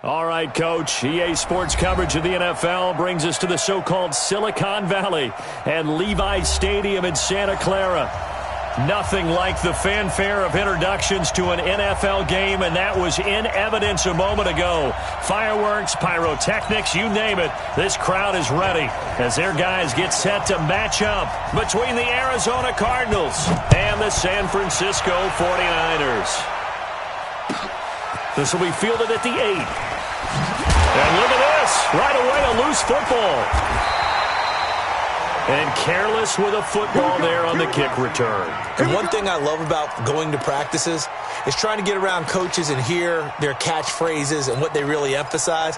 All right, Coach. EA Sports coverage of the NFL brings us to the so-called Silicon Valley and Levi's Stadium in Santa Clara. Nothing like the fanfare of introductions to an NFL game, and that was in evidence a moment ago. Fireworks, pyrotechnics, you name it. This crowd is ready as their guys get set to match up between the Arizona Cardinals and the San Francisco 49ers. This will be fielded at the 8. And look at this. Right away, a loose football. And careless with a football there on the kick return. And one thing I love about going to practices is trying to get around coaches and hear their catchphrases and what they really emphasize.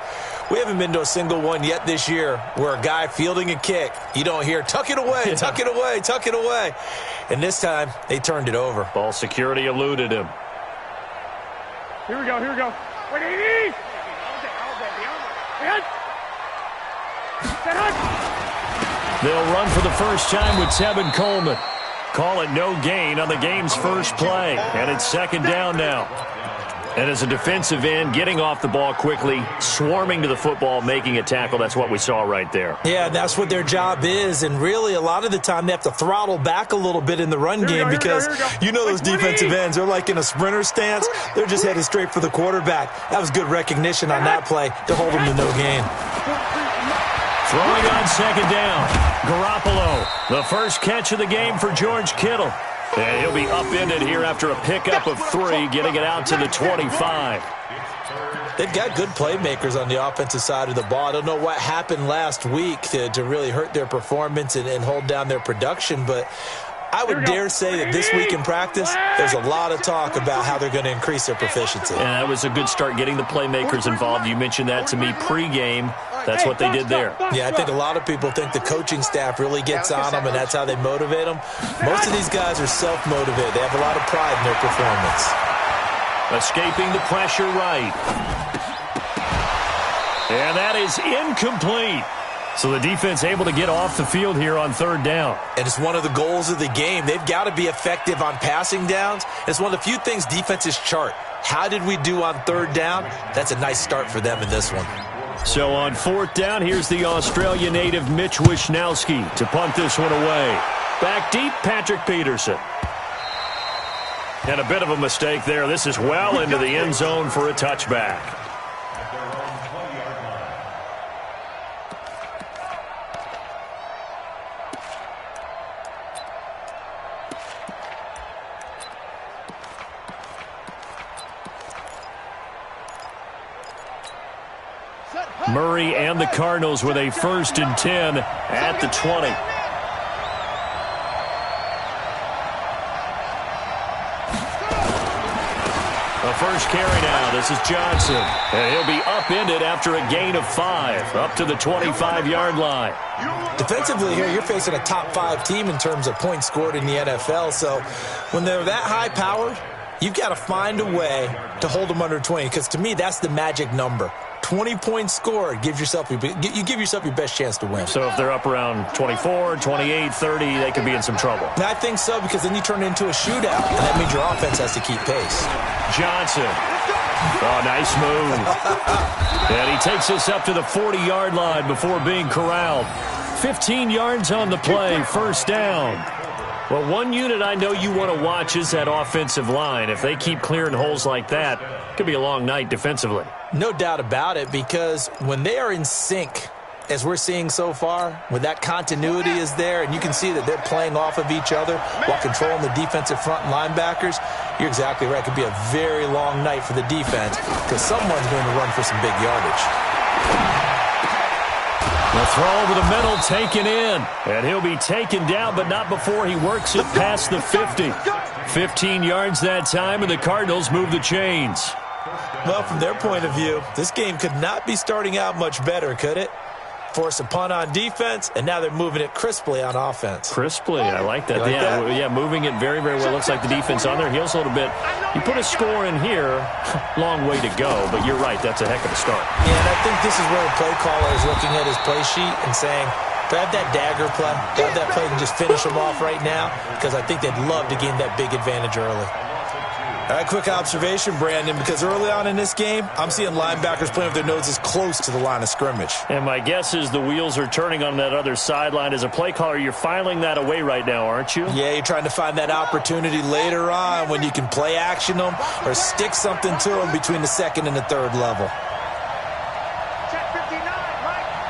We haven't been to a single one yet this year where a guy fielding a kick, you don't hear, tuck it away, tuck it away, tuck it away. And this time, they turned it over. Ball security eluded him. Here we go, here we go. They'll run for the first time with Tevin Coleman. Call it no gain on the game's first play. And it's second down now. And as a defensive end, getting off the ball quickly, swarming to the football, making a tackle, that's what we saw right there. Yeah, that's what their job is. And really, a lot of the time, they have to throttle back a little bit in the run game because you know those defensive ends, they're like in a sprinter stance. They're just headed straight for the quarterback. That was good recognition on that play to hold them to no gain. Throwing on second down, Garoppolo, the first catch of the game for George Kittle. And he'll be upended here after a pickup of 3, getting it out to the 25. They've got good playmakers on the offensive side of the ball. I don't know what happened last week to really hurt their performance and hold down their production, but I would dare say that this week in practice, there's a lot of talk about how they're going to increase their proficiency. And that was a good start getting the playmakers involved. You mentioned that to me pregame. That's what they did there. Yeah, I think a lot of people think the coaching staff really gets on them, and that's how they motivate them. Most of these guys are self-motivated. They have a lot of pride in their performance. Escaping the pressure right. And that is incomplete. So the defense able to get off the field here on third down. And it's one of the goals of the game. They've got to be effective on passing downs. It's one of the few things defenses chart. How did we do on third down? That's a nice start for them in this one. So on fourth down, here's the Australia native Mitch Wishnowsky to punt this one away. Back deep, Patrick Peterson. And a bit of a mistake there. This is well into the end zone for a touchback. Murray and the Cardinals with a 1st and 10 at the 20. The first carry now. This is Johnson. And he'll be upended after a gain of 5, up to the 25-yard line. Defensively here, you're facing a top 5 team in terms of points scored in the NFL. So when they're that high-powered, you've got to find a way to hold them under 20, because to me, that's the magic number. 20 points scored, you give yourself your best chance to win. So if they're up around 24, 28, 30, they could be in some trouble. And I think so, because then you turn it into a shootout, and that means your offense has to keep pace. Johnson. Oh, nice move. And he takes us up to the 40-yard line before being corralled. 15 yards on the play, first down. Well, one unit I know you want to watch is that offensive line. If they keep clearing holes like that, it could be a long night defensively. No doubt about it, because when they are in sync, as we're seeing so far, when that continuity is there, and you can see that they're playing off of each other while controlling the defensive front linebackers, you're exactly right. It could be a very long night for the defense, because someone's going to run for some big yardage. The throw over the middle taken in, and he'll be taken down, but not before he works it past the 50. 15 yards that time, and the Cardinals move the chains. Well, from their point of view, this game could not be starting out much better, could it? Force a punt on defense, and now they're moving it crisply on offense. Crisply, I like that. That? Yeah, moving it very, very well. Looks like the defense on their heels a little bit. You put a score in here, long way to go, but you're right, that's a heck of a start. Yeah, and I think this is where the play caller is looking at his play sheet and saying, grab that dagger play, grab that play and just finish them off right now, because I think they'd love to gain that big advantage early. Quick observation, Brandon, because early on in this game, I'm seeing linebackers playing with their noses close to the line of scrimmage. And my guess is the wheels are turning on that other sideline. As a play caller, you're filing that away right now, aren't you? Yeah, you're trying to find that opportunity later on when you can play action them or stick something to them between the second and the third level. Check 59.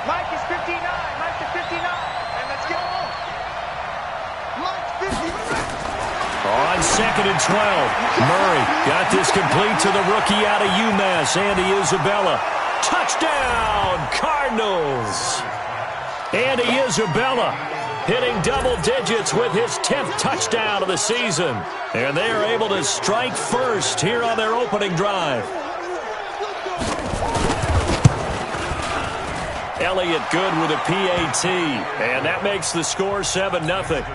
Mike is 59. Mike is 59. And let's go. Mike 59. On 2nd and 12, Murray got this complete to the rookie out of UMass, Andy Isabella. Touchdown, Cardinals! Andy Isabella hitting double digits with his 10th touchdown of the season. And they are able to strike first here on their opening drive. Elliott good with a PAT, and that makes the score 7-0.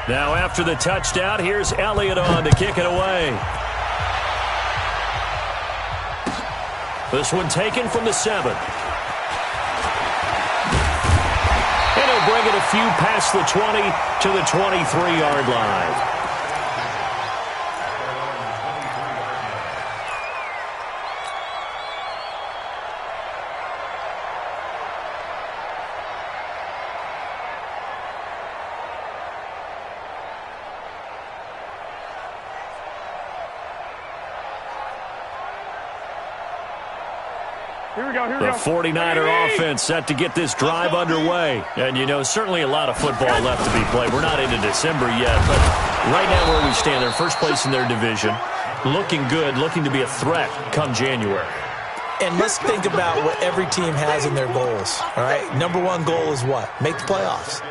Now after the touchdown, here's Elliott on to kick it away. This one taken from the 7. And he'll bring it a few past the 20 to the 23-yard line. The 49er offense set to get this drive underway. And, you know, certainly a lot of football left to be played. We're not into December yet, but right now where we stand, they're first place in their division. Looking good, looking to be a threat come January. And let's think about what every team has in their goals, all right? Number 1 goal is what? Make the playoffs.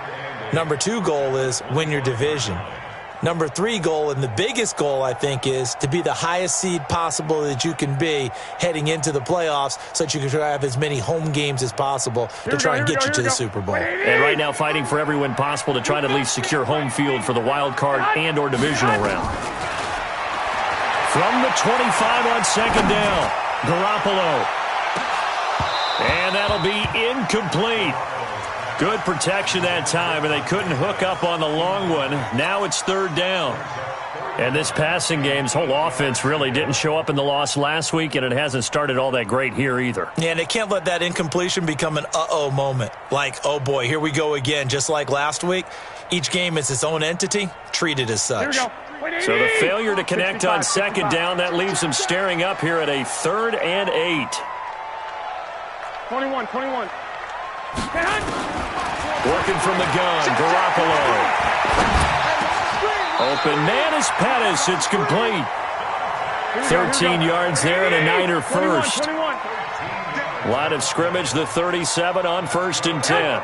Number 2 goal is win your division. Number 3 goal, and the biggest goal, I think, is to be the highest seed possible that you can be heading into the playoffs so that you can try to have as many home games as possible to try and get you to the Super Bowl. And right now fighting for every win possible to try to at least secure home field for the wild card and or divisional round. From the 25 on 2nd down, Garoppolo. And that'll be incomplete. Good protection that time, and they couldn't hook up on the long one. Now it's 3rd down. And this passing game's whole offense really didn't show up in the loss last week, and it hasn't started all that great here either. Yeah, and they can't let that incompletion become an uh-oh moment. Like, oh boy, here we go again. Just like last week, each game is its own entity, treated as such. So the failure to connect on 2nd down, that leaves them staring up here at a 3rd and 8. 21. Working from the gun, Garoppolo. Open man is Pettis. It's complete. 13 yards there and a Niner first. Line of scrimmage, the 37 on 1st and 10.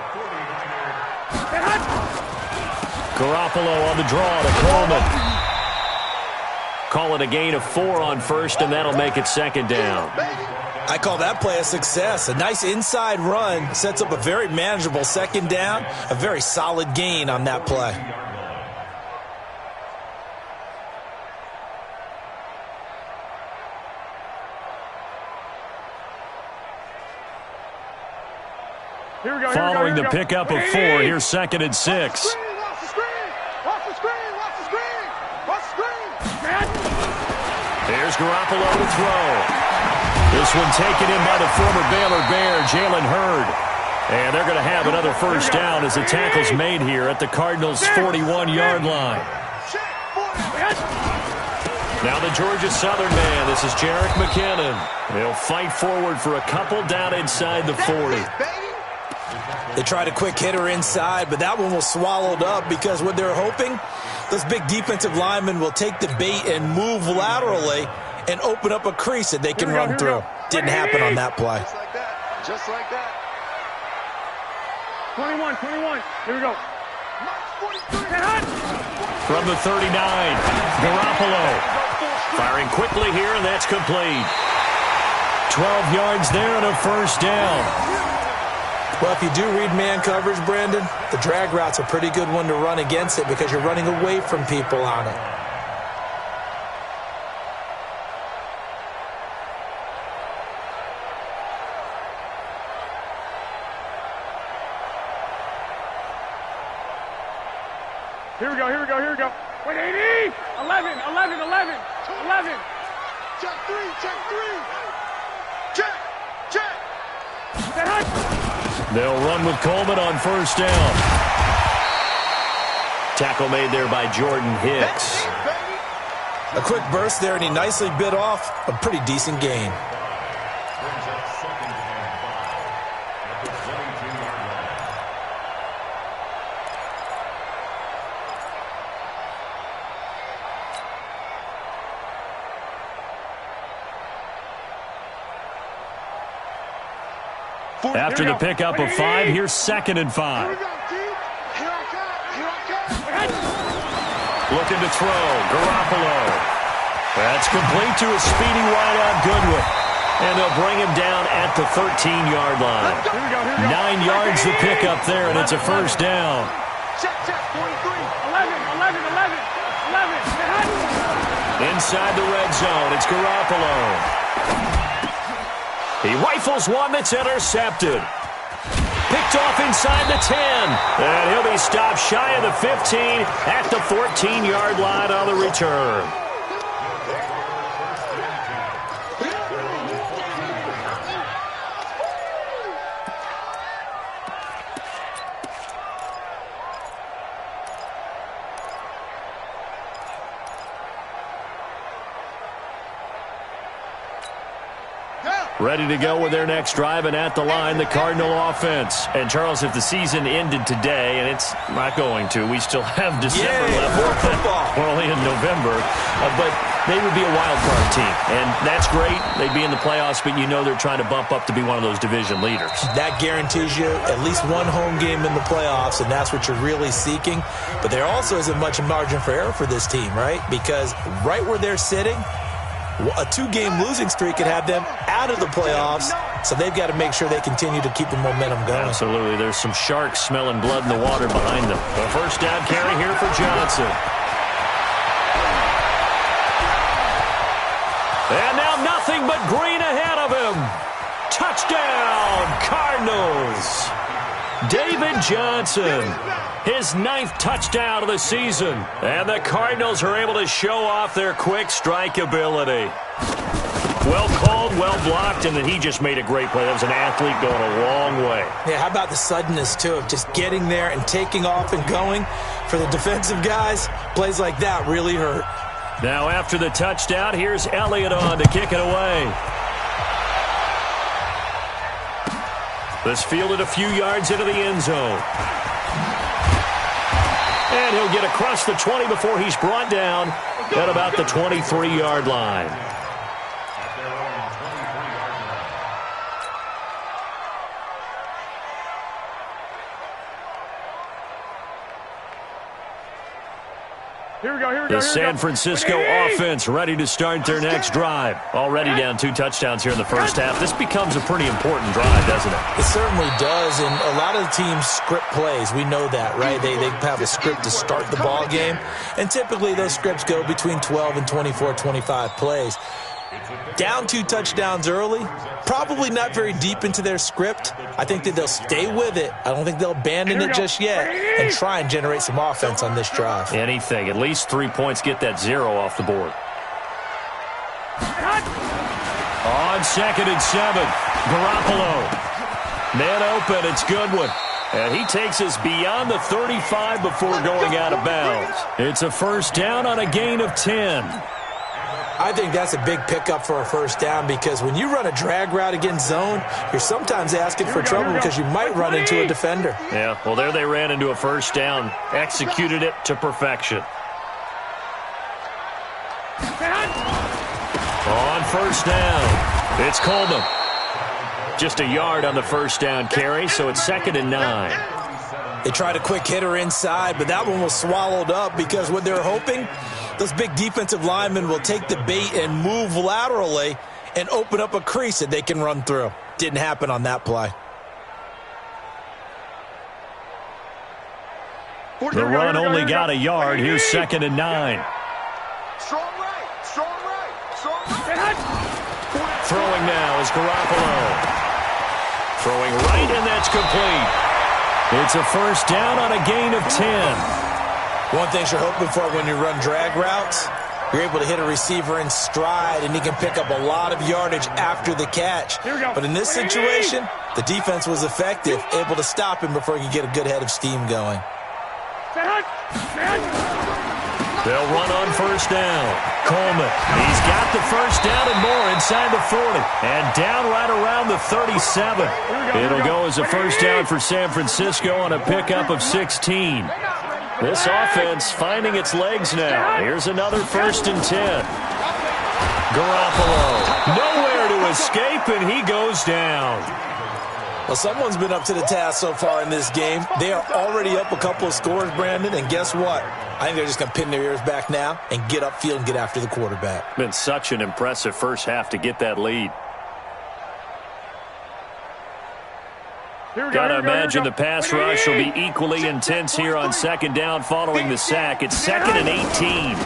Garoppolo on the draw to Coleman. Call it a gain of 4 on 1st, and that'll make it 2nd down. I call that play a success. A nice inside run sets up a very manageable 2nd down, a very solid gain on that play. Following the pickup of 4, here's 2nd and 6. Here's Garoppolo to throw. This one taken in by the former Baylor Bear, Jalen Hurd. And they're going to have another 1st down as the tackle's made here at the Cardinals' 41-yard line. Now the Georgia Southern man, this is Jerick McKinnon. They'll fight forward for a couple down inside the 40. They tried a quick hitter inside, but that one was swallowed up because what they're hoping, those big defensive linemen will take the bait and move laterally and open up a crease that they can run through. Didn't happen on that play. Just like that. 21. Here we go. From the 39, Garoppolo. Firing quickly here, and that's complete. 12 yards there and a 1st down. Well, if you do read man coverage, Brandon, the drag route's a pretty good one to run against it because you're running away from people on it. Here we go, here we go, here we go. Wait, 80! 11. Check three. Check. They'll run with Coleman on first down. Tackle made there by Jordan Hicks. A quick burst there, and he nicely bit off a pretty decent gain. After the pickup of 5, here's 2nd and 5. Looking to throw. Garoppolo. That's complete to a speedy wideout Goodwin. And they'll bring him down at the 13-yard line. 9 yards the pickup there, and it's a first down. Check, 43. 11. Inside the red zone, it's Garoppolo. He rifles one that's intercepted. Picked off inside the 10. And he'll be stopped shy of the 15 at the 14-yard line on the return. Ready to go with their next drive, and at the line, the Cardinal offense. And, Charles, if the season ended today, and it's not going to, we still have December left. More football. We're only in November. But they would be a wild card team, and that's great. They'd be in the playoffs, but you know they're trying to bump up to be one of those division leaders. That guarantees you at least one home game in the playoffs, and that's what you're really seeking. But there also isn't much margin for error for this team, right? Because right where they're sitting, a 2-game losing streak could have them out of the playoffs, so they've got to make sure they continue to keep the momentum going. Absolutely. There's some sharks smelling blood in the water behind them. The first down carry here for Johnson. And now nothing but green ahead of him. Touchdown, Cardinals. David Johnson, his 9th touchdown of the season. And the Cardinals are able to show off their quick strike ability. Well called, well blocked, and then he just made a great play. That was an athlete going a long way. Yeah, how about the suddenness, too, of just getting there and taking off and going? For the defensive guys, plays like that really hurt. Now after the touchdown, here's Elliott on to kick it away. This fielded a few yards into the end zone. And he'll get across the 20 before he's brought down at about the 23-yard line. The San Francisco offense ready to start their next drive. Already down 2 touchdowns here in the first half. This becomes a pretty important drive, doesn't it? It certainly does, and a lot of the teams script plays. We know that, right? They have a script to start the ball game, and typically those scripts go between 12 and 24, 25 plays. Down 2 touchdowns early, probably not very deep into their script. I think that they'll stay with it. I don't think they'll abandon it just yet and try and generate some offense on this drive. Anything. At least 3 points, get that 0 off the board. On 2nd and 7, Garoppolo. Man open, it's Goodwin. And he takes us beyond the 35 before going out of bounds. It's a first down on a gain of 10. I think that's a big pickup for a first down because when you run a drag route against zone, you're sometimes asking for trouble because you might run into a defender. Yeah, well, there they ran into a first down. Executed it to perfection. On first down, it's Coleman. Just a yard on the first down carry, so it's 2nd and 9. They tried a quick hitter inside, but that one was swallowed up because what they're hoping, those big defensive linemen will take the bait and move laterally and open up a crease that they can run through. Didn't happen on that play. The run only got a yard. Here's 2nd and 9. Strong right. Throwing now is Garoppolo. Throwing right, and that's complete. It's a first down on a gain of 10. One thing you're hoping for when you run drag routes, you're able to hit a receiver in stride, and he can pick up a lot of yardage after the catch. But in this situation, the defense was effective, able to stop him before he could get a good head of steam going. They'll run on first down. Coleman, he's got the first down and more inside the 40. And down right around the 37. It'll go as a first down for San Francisco on a pickup of 16. This offense finding its legs now. Here's another 1st and 10. Garoppolo, nowhere to escape, and he goes down. Well, someone's been up to the task so far in this game. They are already up a couple of scores, Brandon, and guess what? I think they're just going to pin their ears back now and get upfield and get after the quarterback. Been such an impressive first half to get that lead. Got to imagine the pass rush will be equally intense here on second down following the sack. It's 2nd and 18.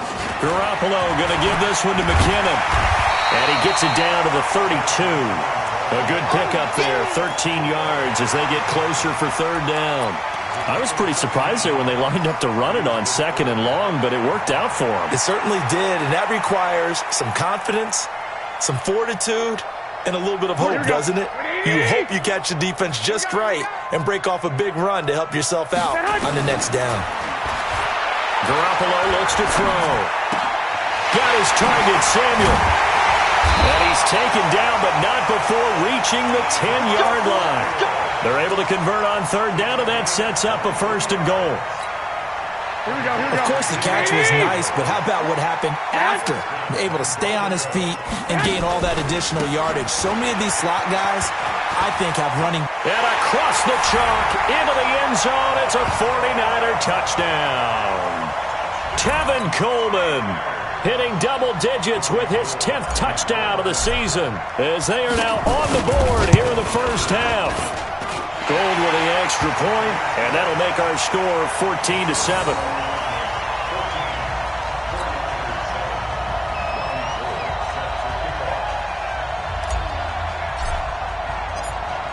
Garoppolo going to give this one to McKinnon. And he gets it down to the 32. A good pickup there, 13 yards as they get closer for 3rd down. I was pretty surprised there when they lined up to run it on 2nd and long, but it worked out for them. It certainly did, and that requires some confidence, some fortitude, and a little bit of hope, doesn't it? You hope you catch the defense just right and break off a big run to help yourself out on the next down. Garoppolo looks to throw. Got his target, Samuel. And he's taken down, but not before reaching the 10-yard line. They're able to convert on 3rd down, and that sets up a 1st and goal. Of course, the catch was nice, but how about what happened after? Able to stay on his feet and gain all that additional yardage. So many of these slot guys, I think, have running. And across the chalk, into the end zone, it's a 49er touchdown. Tevin Coleman hitting double digits with his 10th touchdown of the season as they are now on the board here in the first half. Gold with the extra point, and that'll make our score 14-7.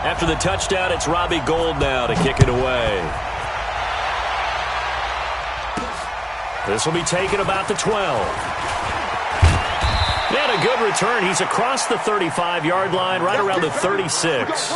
After the touchdown, it's Robbie Gould now to kick it away. This will be taken about the 12. And a good return. He's across the 35-yard line, right around the 36.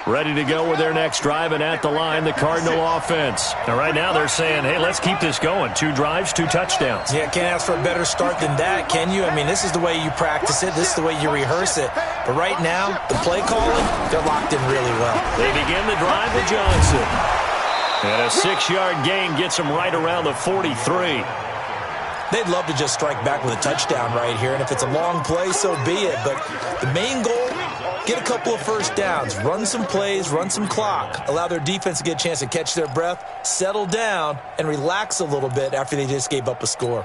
Ready to go with their next drive, and at the line, the Cardinal offense. Now, right now, they're saying, hey, let's keep this going. 2 drives, 2 touchdowns. Yeah, can't ask for a better start than that, can you? I mean, this is the way you practice it. This is the way you rehearse it. But right now, the play calling, they're locked in really well. They begin the drive with Johnson. And a 6-yard gain gets them right around the 43. They'd love to just strike back with a touchdown right here, and if it's a long play, so be it. But the main goal, get a couple of first downs, run some plays, run some clock, allow their defense to get a chance to catch their breath, settle down, and relax a little bit after they just gave up a score.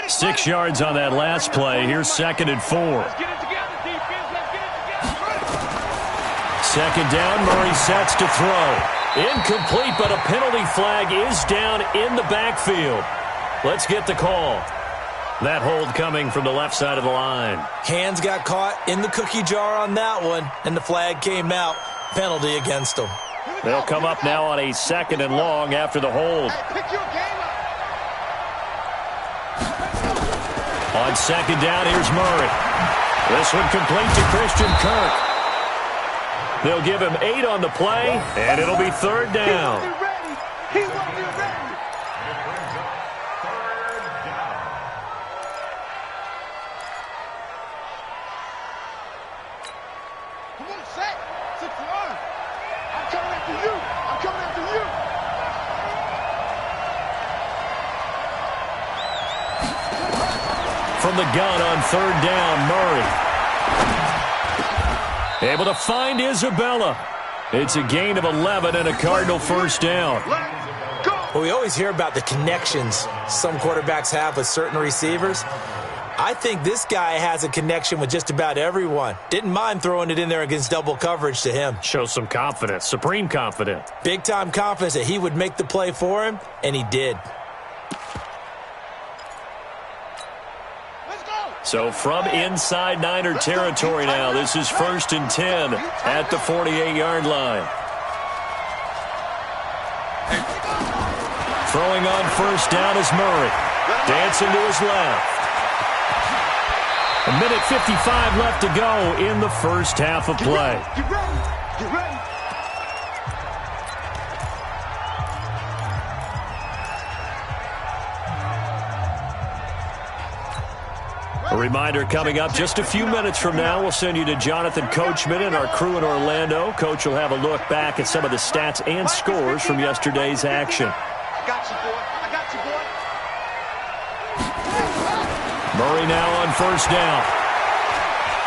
6 yards on that last play. Here's 2nd and 4. Second down, Murray sets to throw. Incomplete, but a penalty flag is down in the backfield. Let's get the call. That hold coming from the left side of the line. Hands got caught in the cookie jar on that one, and the flag came out. Penalty against them. They'll come up now on a 2nd and long after the hold. On 2nd down, here's Murray. This one complete to Christian Kirk. They'll give him 8 on the play, and it'll be 3rd down. He won't be ready. Come on, set. 6-1. I'm coming after you. I'm coming after you. From the gun on 3rd down, Murray. Able to find Isabella. It's a gain of 11 and a Cardinal first down. Well, we always hear about the connections some quarterbacks have with certain receivers. I think this guy has a connection with just about everyone. Didn't mind throwing it in there against double coverage to him. Shows some confidence, supreme confidence. Big-time confidence that he would make the play for him, and he did. Let's go. So from inside Niner territory now, this is 1st and 10 at the 48-yard line. Throwing on 1st down is Murray. Dancing to his left. 1:55 left to go in the first half of play. Get ready. A reminder coming up just a few minutes from now, we'll send you to Jonathan Coachman and our crew in Orlando. Coach will have a look back at some of the stats and scores from yesterday's action. I got you, boy. Murray now on 1st down.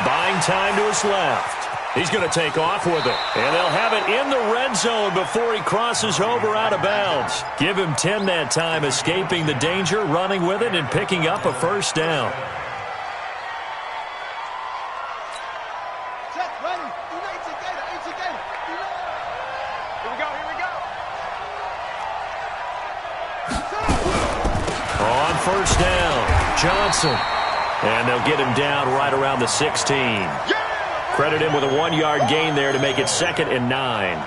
Buying time to his left. He's going to take off with it. And they'll have it in the red zone before he crosses over out of bounds. Give him 10 that time, escaping the danger, running with it, and picking up a 1st down. On 1st down, Johnson. And they'll get him down right around the 16. Credit him with a 1-yard gain there to make it 2nd and 9.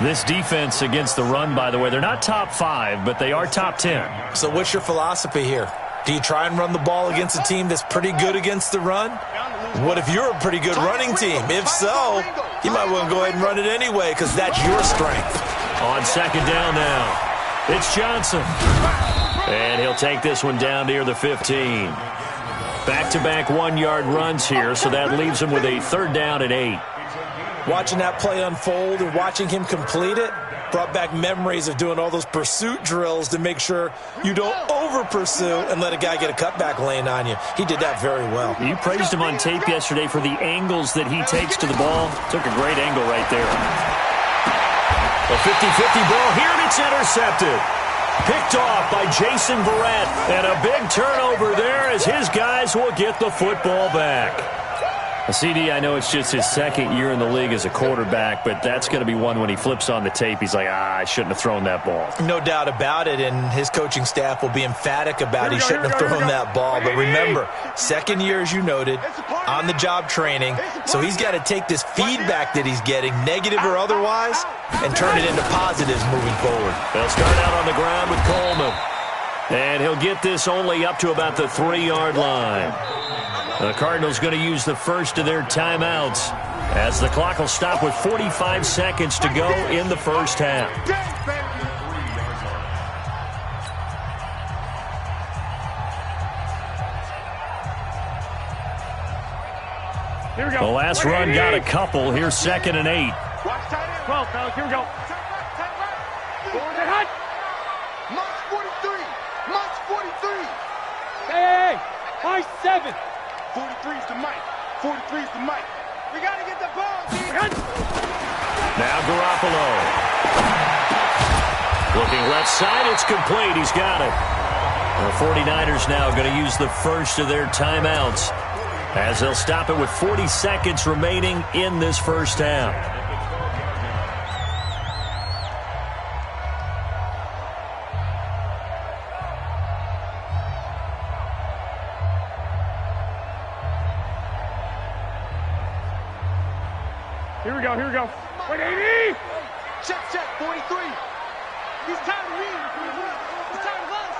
This defense against the run, by the way, they're not top 5, but they are top 10. So what's your philosophy here? Do you try and run the ball against a team that's pretty good against the run? What if you're a pretty good running team? If so, you might want to go ahead and run it anyway because that's your strength. On 2nd down now, it's Johnson. And he'll take this one down near the 15. Back-to-back 1-yard runs here, so that leaves him with a 3rd down and 8. Watching that play unfold and watching him complete it brought back memories of doing all those pursuit drills to make sure you don't over-pursue and let a guy get a cutback lane on you. He did that very well. You praised him on tape yesterday for the angles that he takes to the ball. Took a great angle right there. A 50-50 ball here, and it's intercepted. Picked off by Jason Verrett. And a big turnover there as his guys will get the football back. CD, I know it's just his 2nd year in the league as a quarterback, but that's going to be one when he flips on the tape. He's like, I shouldn't have thrown that ball. No doubt about it, and his coaching staff will be emphatic about he shouldn't have thrown that ball. But remember, 2nd year, as you noted, on-the-job training, so he's got to take this feedback that he's getting, negative or otherwise, and turn it into positives moving forward. They'll start out on the ground with Coleman. And he'll get this only up to about the 3-yard line. The Cardinals going to use the first of their timeouts as the clock will stop with 45 seconds to go in the first half. Here we go. The last run got a couple. Here's 2nd and 8. Watch tight end. 12, fellas. Here we go. Forward and hut. March 43. March 43. Hey. March 7. 43 is the mic. 43 is the mic. We got to get the ball, team. Now Garoppolo. Looking left side. It's complete. He's got it. The 49ers now going to use the first of their timeouts as they'll stop it with 40 seconds remaining in this first half. Here we go, here we go. 180! Check, 43. He's tired of me. He's tired of us.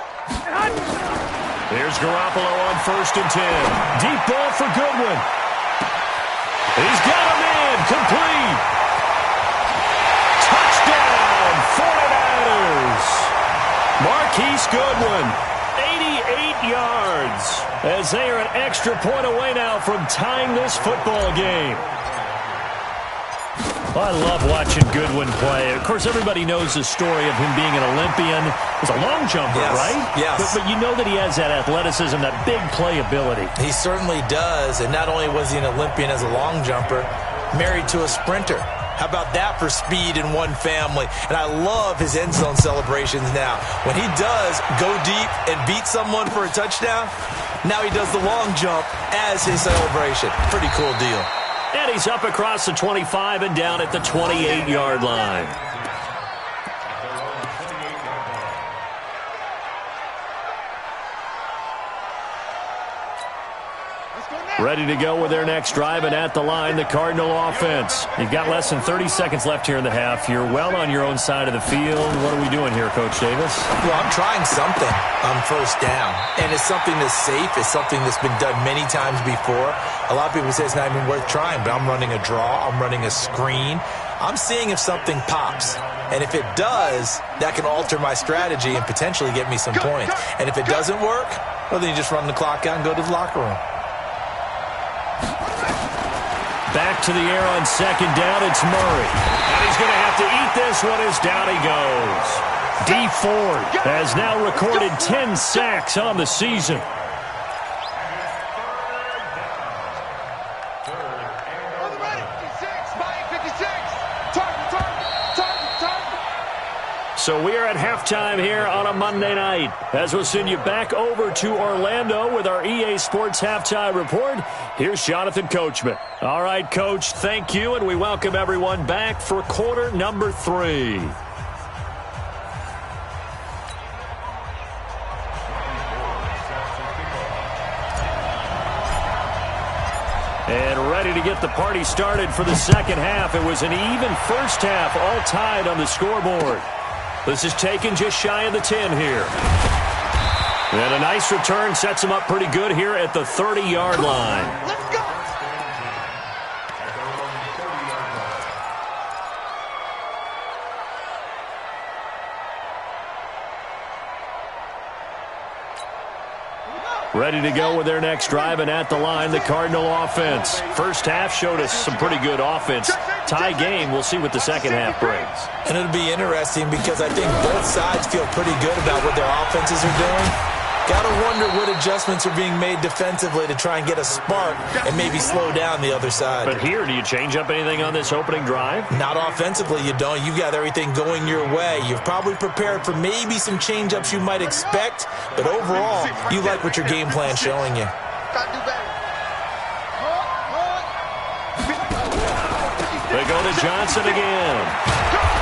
Here's Garoppolo on 1st and 10. Deep ball for Goodwin. He's got a man. Complete. Touchdown, 49ers. Marquise Goodwin, 88 yards, as they are an extra point away now from tying this football game. Well, I love watching Goodwin play. Of course, everybody knows the story of him being an Olympian. He's a long jumper, yes, right? Yes. But you know that he has that athleticism, that big playability. He certainly does. And not only was he an Olympian as a long jumper, married to a sprinter. How about that for speed in one family? And I love his end zone celebrations now. When he does go deep and beat someone for a touchdown, now he does the long jump as his celebration. Pretty cool deal. And he's up across the 25 and down at the 28-yard line. Ready to go with their next drive, and at the line, the Cardinal offense. You've got less than 30 seconds left here in the half. You're well on your own side of the field. What are we doing here, Coach Davis? Well, I'm trying something on first down, and it's something that's safe. It's something that's been done many times before. A lot of people say it's not even worth trying, but I'm running a draw. I'm running a screen. I'm seeing if something pops. And if it does, that can alter my strategy and potentially get me some points. And if it doesn't work, well, then you just run the clock out and go to the locker room. Back to the air on second down, it's Murray. And he's going to have to eat this one as down he goes. D Ford has now recorded 10 sacks on the season. So we are at halftime here on a Monday night, as we'll send you back over to Orlando with our EA Sports Halftime Report. Here's Jonathan Coachman. All right, Coach, thank you, and we welcome everyone back for quarter number 3. And ready to get the party started for the second half. It was an even first half, all tied on the scoreboard. This is taken just shy of the 10 here. And a nice return sets him up pretty good here at the 30-yard line. Let's go. Ready to go with their next drive, and at the line, the Cardinal offense. First half showed us some pretty good offense. Tie game, we'll see what the second half brings. And it'll be interesting because I think both sides feel pretty good about what their offenses are doing. Got to wonder what adjustments are being made defensively to try and get a spark and maybe slow down the other side. But here, do you change up anything on this opening drive? Not offensively, you don't. You've got everything going your way. You've probably prepared for maybe some change-ups you might expect, but overall, you like what your game plan's showing you. They go to Johnson again.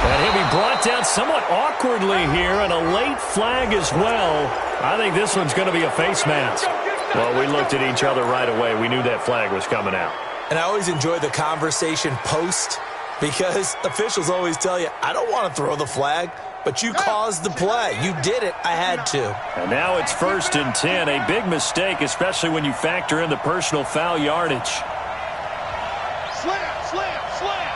And he'll be brought down somewhat awkwardly here, and a late flag as well. I think this one's going to be a face mask. Well, we looked at each other right away. We knew that flag was coming out. And I always enjoy the conversation post because officials always tell you, I don't want to throw the flag, but you caused the play. You did it. I had to. And now it's 1st and 10. A big mistake, especially when you factor in the personal foul yardage. Slam, slam, slam.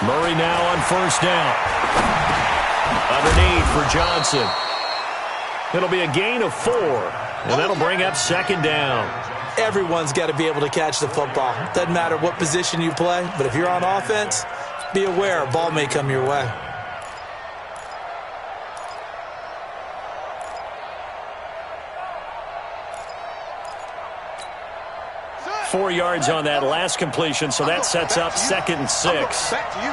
Murray now on first down. Underneath for Johnson. It'll be a gain of 4, and that'll bring up second down. Everyone's got to be able to catch the football. Doesn't matter what position you play, but if you're on offense, be aware a ball may come your way. Set. 4 yards on that last completion, so that sets up 2nd and 6. Back to you.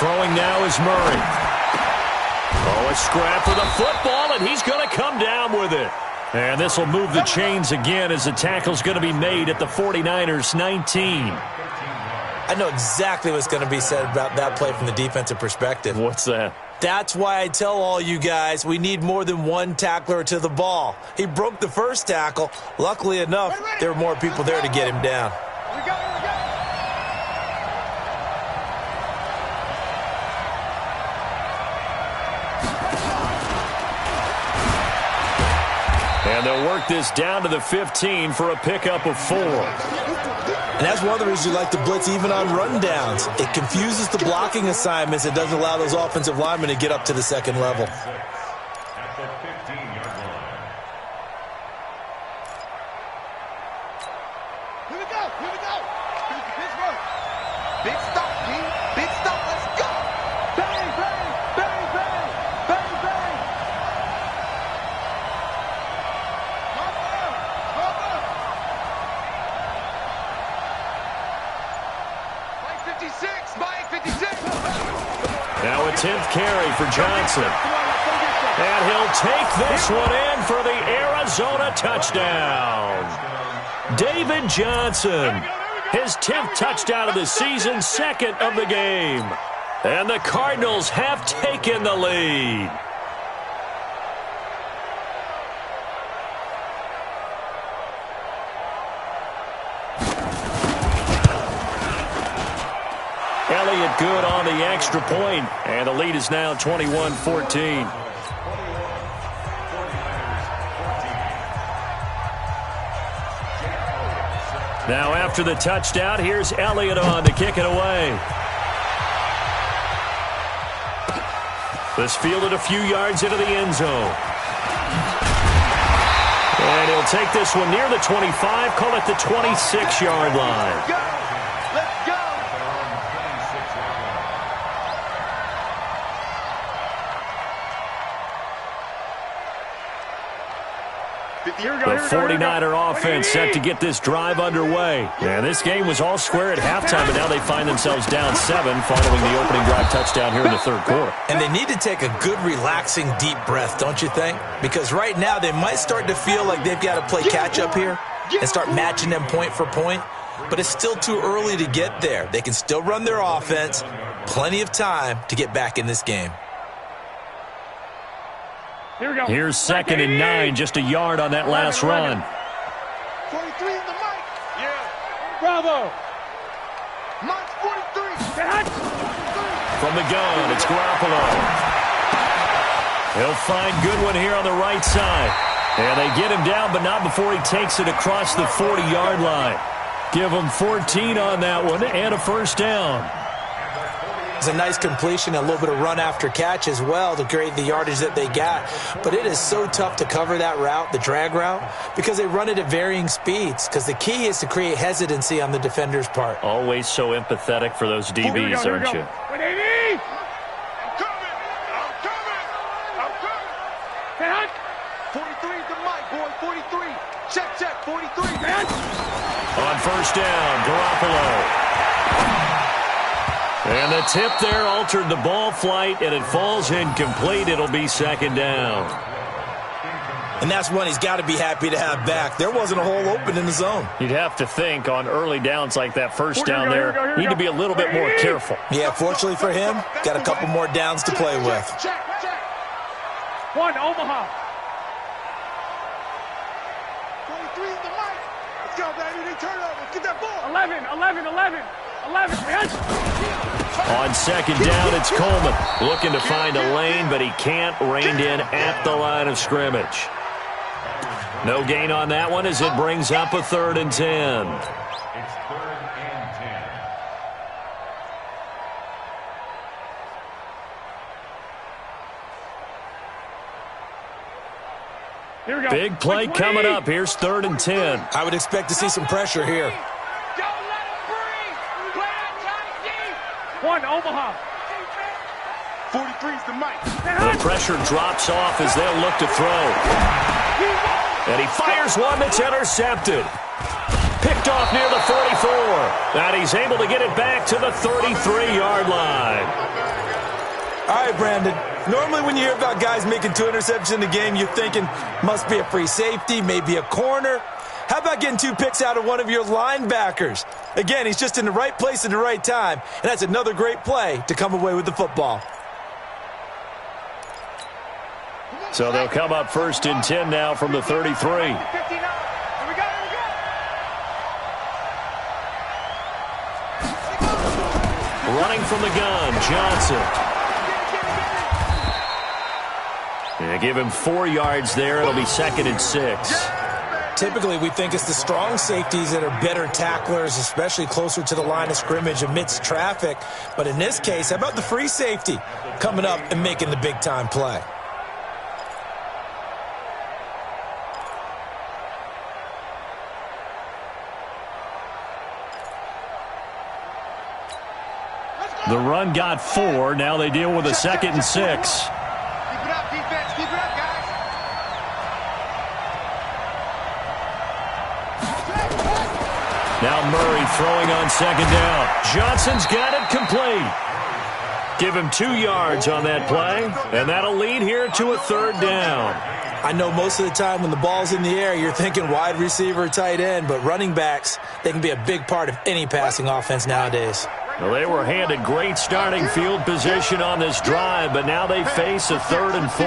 Throwing now is Murray. Oh, a scrap for the football, and he's going to come down with it. And this will move the chains again as the tackle's going to be made at the 49ers 19. I know exactly what's going to be said about that play from the defensive perspective. What's that? That's why I tell all you guys we need more than one tackler to the ball. He broke the first tackle. Luckily enough, there were more people there to get him down. We go, we go. And they'll work this down to the 15 for a pickup of 4. And that's one of the reasons you like to blitz even on rundowns. It confuses the blocking assignments. It doesn't allow those offensive linemen to get up to the second level. Here we go, here we go. Pittsburgh. Big stop, team. Big stop, let's go. Bang, bang, bang, bang, bang, bang. Mike 56, Mike 56. Now a 10th carry for Johnson. And he'll take this one in for the Arizona touchdown. David Johnson, his 10th touchdown of the season, 2nd of the game. And the Cardinals have taken the lead. Elliott good on the extra point, and the lead is now 21-14. Now after the touchdown, here's Elliott on to kick it away. This fielded a few yards into the end zone. And he'll take this one near the 25, call it the 26-yard line. The 49er offense set to get this drive underway. And this game was all square at halftime, but now they find themselves down 7 following the opening drive touchdown here in the third quarter. And they need to take a good, relaxing, deep breath, don't you think? Because right now they might start to feel like they've got to play catch-up here and start matching them point for point. But it's still too early to get there. They can still run their offense. Plenty of time to get back in this game. Here's 2nd and 9, just a yard on that last run. 43 in the mic. Yeah. Bravo. March 43. From the gun, it's Garoppolo. He'll find Goodwin here on the right side. And they get him down, but not before he takes it across the 40-yard line. Give him 14 on that one and a first down. It's a nice completion, a little bit of run after catch as well to create the yardage that they got. But it is so tough to cover that route, the drag route, because they run it at varying speeds. Because the key is to create hesitancy on the defender's part. Always so empathetic for those DBs, aren't you? 180. I'm coming. 43 is the mic, boy. 43. Check. 43. On first down, Garoppolo. And the tip there altered the ball flight, and it falls incomplete. It'll be 2nd down. And that's one he's got to be happy to have back. There wasn't a hole open in the zone. You'd have to think on early downs like that first down there, need to be a little bit more careful. Yeah, fortunately for him, got a couple more downs to play with. Check. 1, Omaha. 43 is the mic. Let's go, baby. They turn over. Get that ball. 11. On 2nd down, it's Coleman. Looking to find a lane, but he can't. Reined in at the line of scrimmage. No gain on that one as it brings up a 3rd and 10. It's 3rd and 10. Here we go. Big play coming up. Here's 3rd and 10. I would expect to see some pressure here. Don't let him breathe. Play outside deep. 1, Omaha. 43 is the mic. The pressure drops off as they'll look to throw. And he fires one that's intercepted. Picked off near the 44. And he's able to get it back to the 33-yard line. All right, Brandon. Normally when you hear about guys making 2 interceptions in the game, you're thinking must be a free safety, maybe a corner. How about getting 2 picks out of one of your linebackers? Again, he's just in the right place at the right time, and that's another great play to come away with the football. So they'll come up 1st and 10 now from the 33. 59. Here we go. Running from the gun, Johnson. Yeah, give him 4 yards there. It'll be 2nd and 6. Typically, we think it's the strong safeties that are better tacklers, especially closer to the line of scrimmage amidst traffic. But in this case, how about the free safety coming up and making the big-time play? The run got 4. Now they deal with a 2nd and 6. Keep it up, defense. Keep it up, guys. Now Murray throwing on 2nd down. Johnson's got it complete. Give him 2 yards on that play, and that'll lead here to a 3rd down. I know most of the time when the ball's in the air, you're thinking wide receiver, tight end, but running backs, they can be a big part of any passing offense nowadays. Well, they were handed great starting field position on this drive, but now they face a 3rd and 4.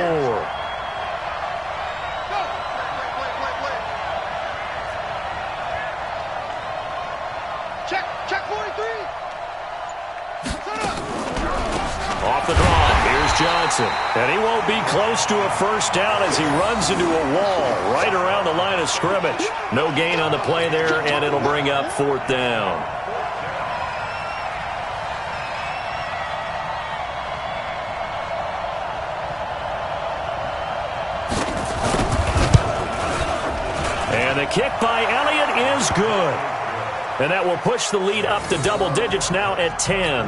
Check 43. Off the draw, here's Johnson. And he won't be close to a first down as he runs into a wall right around the line of scrimmage. No gain on the play there, and it'll bring up 4th down. And the kick by Elliott is good. And that will push the lead up to double digits now at 10.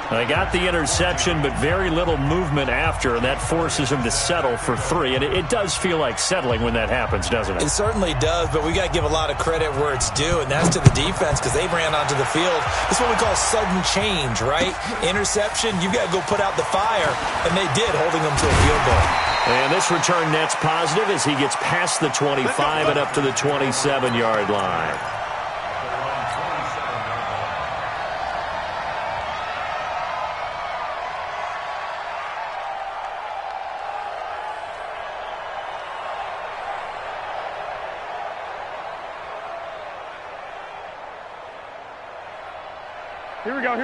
They got the interception, but very little movement after, and that forces him to settle for 3. And it does feel like settling when that happens, doesn't it? It certainly does, but we got to give a lot of credit where it's due, and that's to the defense because they ran onto the field. This is what we call sudden change, right? Interception, you got to go put out the fire, and they did, holding them to a field goal. And this return net's positive as he gets past the 25 and up to the 27-yard line.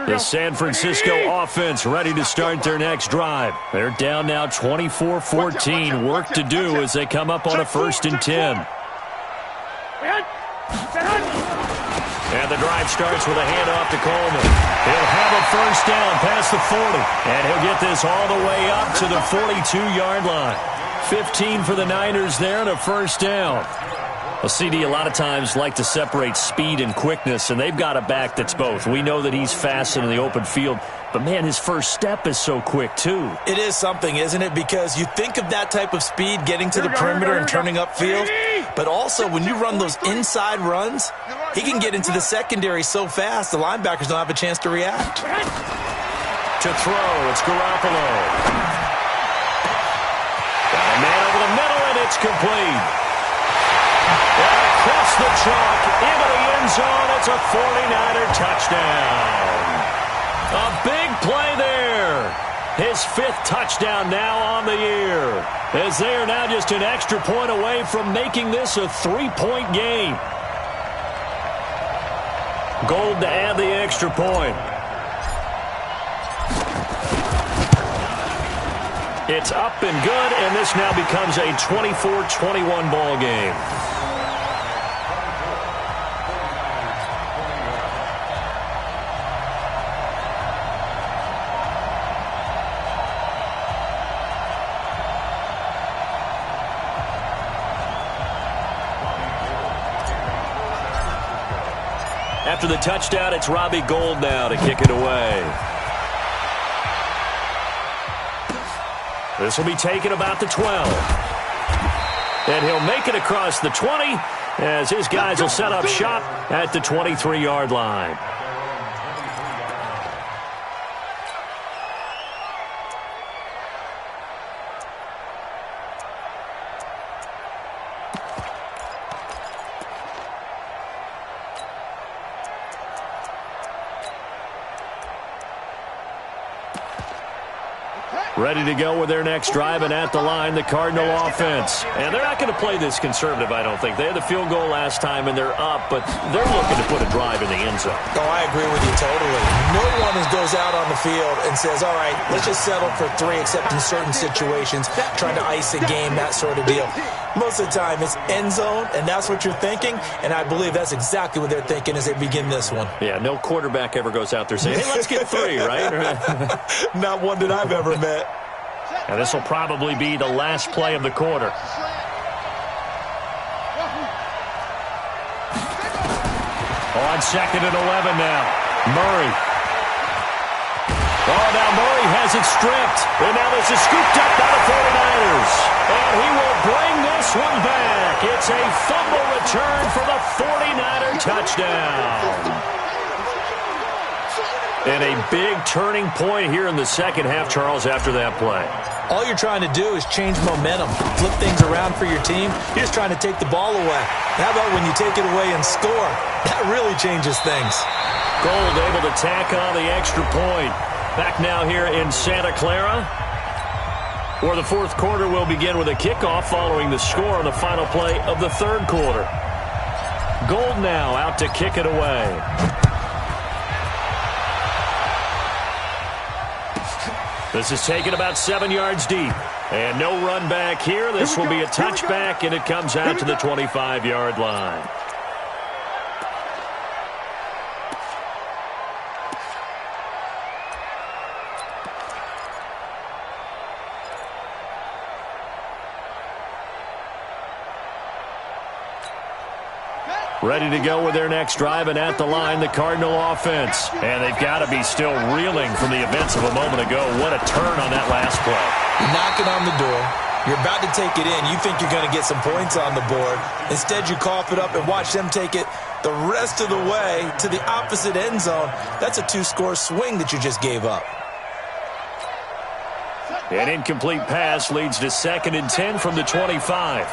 The San Francisco offense ready to start their next drive. They're down now 24-14. Work to do as they come up on a 1st and 10. And the drive starts with a handoff to Coleman. He'll have a first down past the 40. And he'll get this all the way up to the 42-yard line. 15 for the Niners there and a first down. Well, CD a lot of times like to separate speed and quickness, and they've got a back that's both. We know that he's fast in the open field, but, man, his first step is so quick, too. It is something, isn't it? Because you think of that type of speed getting to the perimeter and turning upfield, but also when you run those inside runs, he can get into the secondary so fast the linebackers don't have a chance to react. To throw, it's Garoppolo. Got a man over the middle, and it's complete. Across the chalk, into the end zone, it's a 49er touchdown. A big play there. His 5th touchdown now on the year, as they are now just an extra point away from making this a 3-point game. Gold to add the extra point. It's up and good, and this now becomes a 24-21 ball game. After the touchdown, it's Robbie Gould now to kick it away. This will be taken about the 12. And he'll make it across the 20 as his guys will set up shop at the 23-yard line. Ready to go with their next drive, and at the line, the Cardinal offense. And they're not going to play this conservative, I don't think. They had the field goal last time, and they're up, but they're looking to put a drive in the end zone. Oh, I agree with you totally. No one goes out on the field and says, all right, let's just settle for 3, except in certain situations, trying to ice a game, that sort of deal. Most of the time, it's end zone, and that's what you're thinking, and I believe that's exactly what they're thinking as they begin this one. Yeah, no quarterback ever goes out there saying, hey, let's get 3, right? Not one that I've ever met. And this will probably be the last play of the quarter. On 2nd and 11 now. Murray. Oh, now Murray has it stripped. And now this is scooped up by the 49ers. And he will bring this one back. It's a fumble return for the 49er touchdown. And a big turning point here in the second half, Charles, after that play. All you're trying to do is change momentum, flip things around for your team. You're just trying to take the ball away. How about when you take it away and score? That really changes things. Gold able to tack on the extra point. Back now here in Santa Clara, where the fourth quarter will begin with a kickoff following the score on the final play of the third quarter. Gold now out to kick it away. This is taken about 7 yards deep. And no run back here. This will be a touchback, and it comes out to the 25-yard line. Ready to go with their next drive, and at the line, the Cardinal offense. And they've got to be still reeling from the events of a moment ago. What a turn on that last play. You're knocking on the door. You're about to take it in. You think you're going to get some points on the board. Instead, you cough it up and watch them take it the rest of the way to the opposite end zone. That's a two-score swing that you just gave up. An incomplete pass leads to 2nd and 10 from the 25.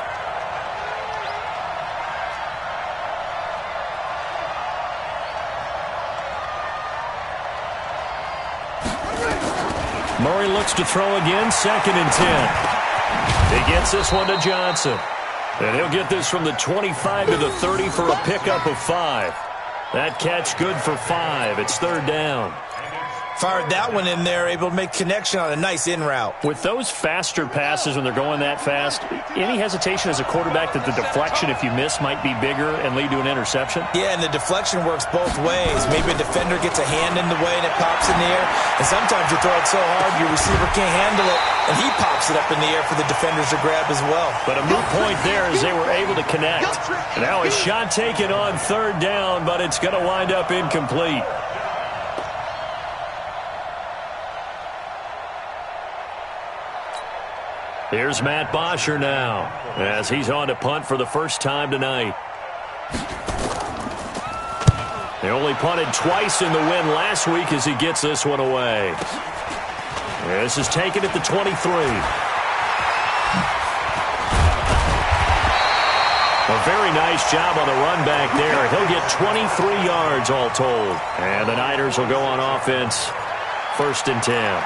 Murray looks to throw again, 2nd and 10. He gets this one to Johnson. And he'll get this from the 25 to the 30 for a pickup of 5. That catch good for 5. It's 3rd down. Fired that one in there, able to make connection on a nice in route. With those faster passes when they're going that fast, any hesitation as a quarterback that the deflection, if you miss, might be bigger and lead to an interception? Yeah, and the deflection works both ways. Maybe a defender gets a hand in the way and it pops in the air. And sometimes you throw it so hard your receiver can't handle it, and he pops it up in the air for the defenders to grab as well. But a moot point there as they were able to connect. Now a shot taken on 3rd down, but it's going to wind up incomplete. Here's Matt Bosher now, as he's on to punt for the first time tonight. They only punted twice in the win last week as he gets this one away. This is taken at the 23. A very nice job on the run back there. He'll get 23 yards all told. And the Niners will go on offense, 1st and 10.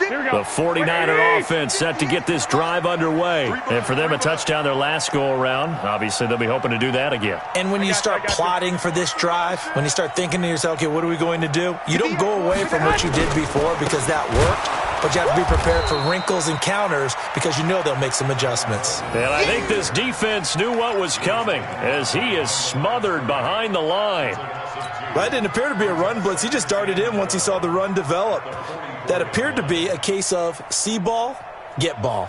The 49er offense set to get this drive underway. And for them, a touchdown their last go-around. Obviously, they'll be hoping to do that again. And when you start plotting for this drive, when you start thinking to yourself, okay, what are we going to do? You don't go away from what you did before because that worked, but you have to be prepared for wrinkles and counters because you know they'll make some adjustments. And I think this defense knew what was coming as he is smothered behind the line. That didn't appear to be a run blitz. He just darted in once he saw the run develop. That appeared to be a case of see ball, get ball.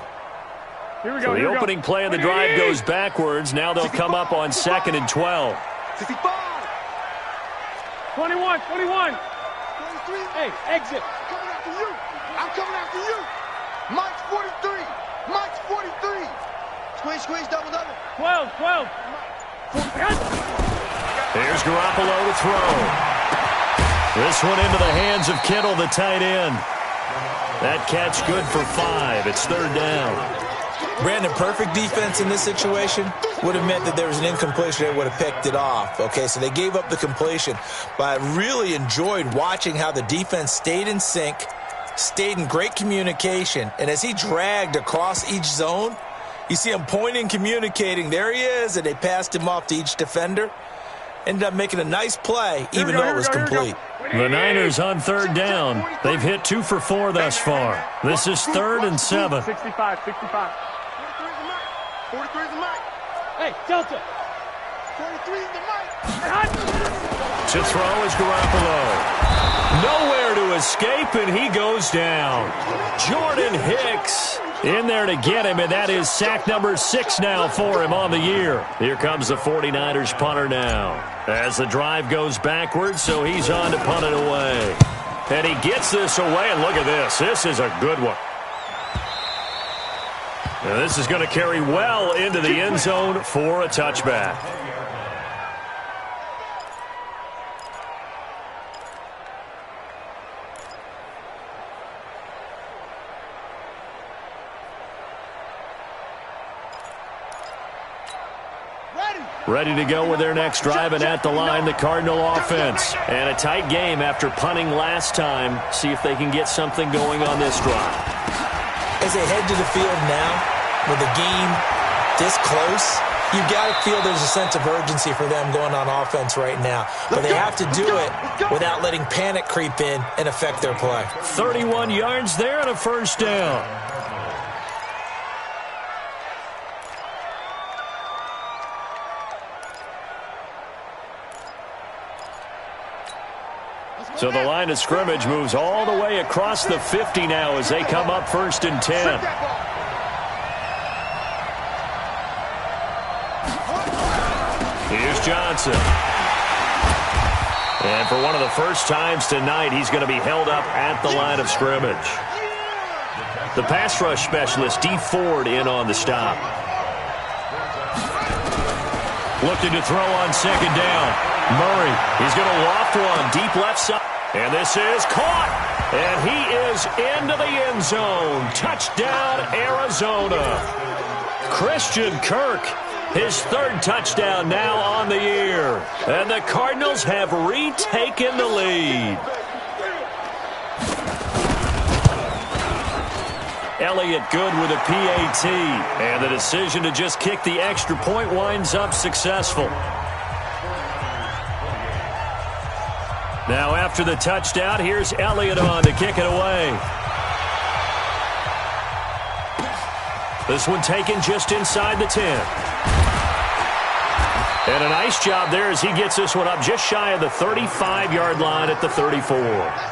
Here we go. So the opening play of the drive goes backwards. Now they'll come up on 2nd and 12. 65. 21. 21. 23. Hey, exit. I'm coming after you. I'm coming after you. Mike's 43. Mike's 43. Squeeze, double. 12. Here's Garoppolo to throw. This one into the hands of Kittle, the tight end. That catch good for 5. It's 3rd down. Brandon, perfect defense in this situation would have meant that there was an incompletion. They would have picked it off. Okay, so they gave up the completion. But I really enjoyed watching how the defense stayed in sync, stayed in great communication. And as he dragged across each zone, you see him pointing, communicating. There he is, and they passed him off to each defender. Ended up making a nice play, even though it was complete. The Niners on 3rd down. They've hit 2 for 4 thus far. This is 3rd and 7. 65. 43 is the mic. Hey, Delta. 43 is the mic. To throw is Garoppolo. Nowhere to escape, and he goes down. Jordan Hicks in there to get him, and that is sack number 6 now for him on the year. Here comes the 49ers punter now. As the drive goes backwards, so he's on to punt it away. And he gets this away, and look at this. This is a good one. Now this is going to carry well into the end zone for a touchback. Ready to go with their next drive, and at the line, the Cardinal offense. And a tight game after punting last time. See if they can get something going on this drive. As they head to the field now, with the game this close, you've got to feel there's a sense of urgency for them going on offense right now. But they have to do it without letting panic creep in and affect their play. 31 yards there and a first down. So the line of scrimmage moves all the way across the 50 now as they come up 1st and 10. Here's Johnson. And for one of the first times tonight, he's going to be held up at the line of scrimmage. The pass rush specialist, D4 in on the stop. Looking to throw on 2nd down. Murray, he's going to loft one deep left side. And this is caught. And he is into the end zone. Touchdown, Arizona. Christian Kirk, his 3rd touchdown now on the year. And the Cardinals have retaken the lead. Elliott good with a PAT. And the decision to just kick the extra point winds up successful. Now after the touchdown, here's Elliott on to kick it away. This one taken just inside the 10. And a nice job there as he gets this one up just shy of the 35-yard line at the 34.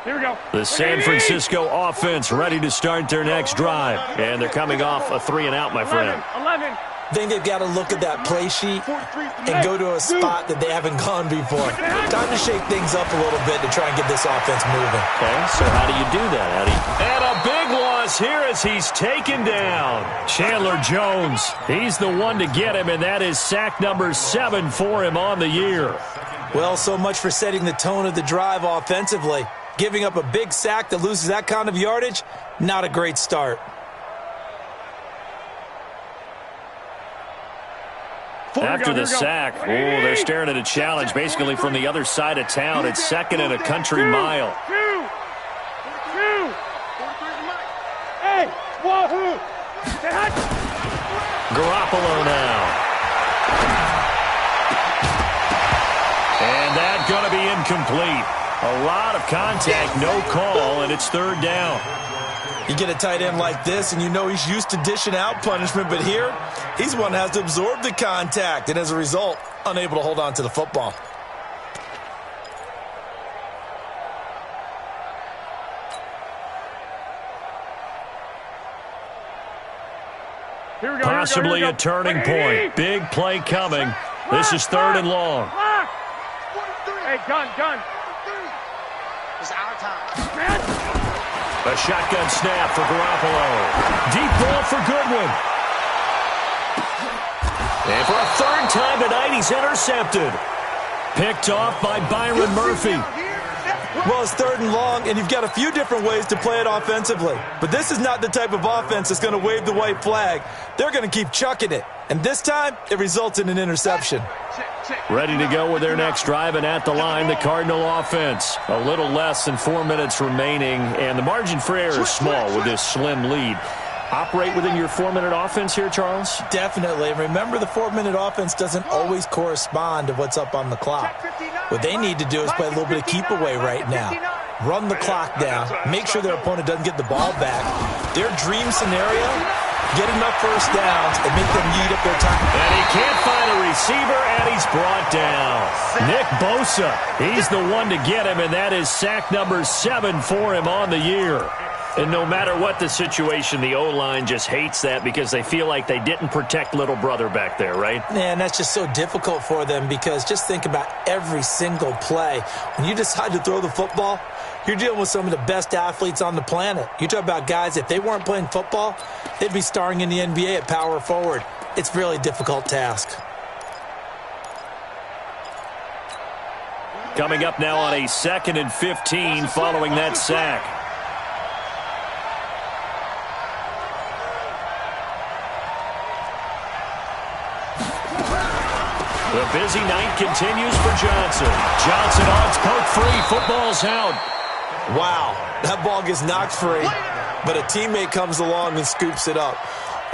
Here we go. The San Francisco offense ready to start their next drive. And they're coming off a 3-and-out, my friend. 11. I think they've got to look at that play sheet and go to a spot that they haven't gone before. Time to shake things up a little bit to try and get this offense moving. Okay, so how do you do that, Eddie? And a big loss here as he's taken down. Chandler Jones, he's the one to get him, and that is sack number 7 for him on the year. Well, so much for setting the tone of the drive offensively. Giving up a big sack that loses that kind of yardage, not a great start. After the sack, they're staring at a challenge basically from the other side of town. It's 2nd and a country mile. Hey, wahoo! Garoppolo now. And that's going to be incomplete. A lot of contact, no call, and it's 3rd down. You get a tight end like this, and you know he's used to dishing out punishment, but here, he's one that has to absorb the contact, and as a result, unable to hold on to the football. Here we go. Possibly a turning point. Big play coming. This is 3rd and long. Hey, gun. It's our time. A shotgun snap for Garoppolo. Deep ball for Goodwin. And for a 3rd time tonight, he's intercepted. Picked off by Byron Murphy. Well, it's 3rd and long, and you've got a few different ways to play it offensively. But this is not the type of offense that's going to wave the white flag. They're going to keep chucking it. And this time, it results in an interception. Ready to go with their next drive, and at the line, the Cardinal offense. A little less than 4 minutes remaining, and the margin for error is small with this slim lead. Operate within your 4-minute offense here, Charles? Definitely. And remember, the 4-minute offense doesn't always correspond to what's up on the clock. What they need to do is play a little bit of keep away right now. Run the clock down. Make sure their opponent doesn't get the ball back. Their dream scenario, get enough first downs and make them eat up their time. And he can't find a receiver, and he's brought down. Nick Bosa, he's the one to get him, and that is sack number 7 for him on the year. And no matter what the situation, the O-line just hates that because they feel like they didn't protect little brother back there, right? Yeah, and that's just so difficult for them because just think about every single play. When you decide to throw the football, You're dealing with some of the best athletes on the planet. You talk about guys, if they weren't playing football, they'd be starring in the NBA at power forward. It's a really difficult task. Coming up now on a 2nd and 15 following that sack. The busy night continues for Johnson. Johnson on its poke free. Football's out. Wow, that ball gets knocked free, but a teammate comes along and scoops it up.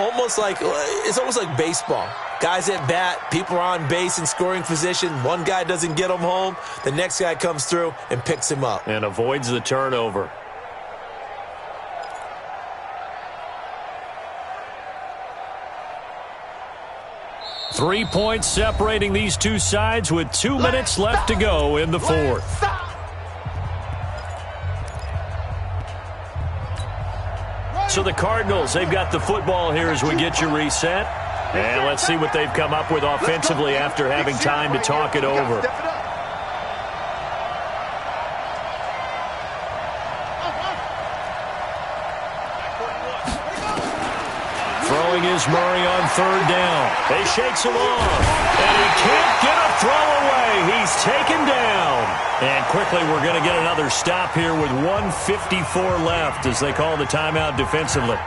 It's almost like baseball. Guys at bat, people are on base in scoring position. One guy doesn't get him home. The next guy comes through and picks him up. And avoids the turnover. Three points separating these two sides with 2 minutes left to go in the fourth. So the Cardinals, they've got the football here as we get you reset. And let's see what they've come up with offensively after having time to talk it over. Throwing is Murray on 3rd down. They shakes him off. And he can't get a throw away. He's taken down. And quickly we're going to get another stop here with 1:54 left as they call the timeout defensively.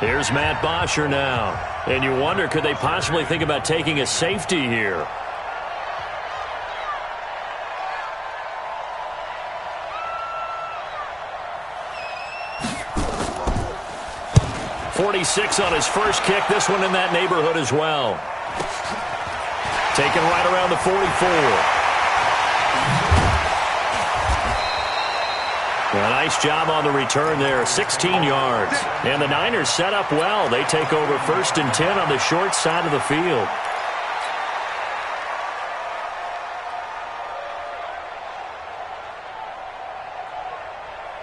Here's Matt Bosher now. And you wonder, could they possibly think about taking a safety here? .46 on his first kick. This one in that neighborhood as well. Taken right around the 44. A nice job on the return there, 16 yards. And the Niners set up well. They take over 1st and 10 on the short side of the field.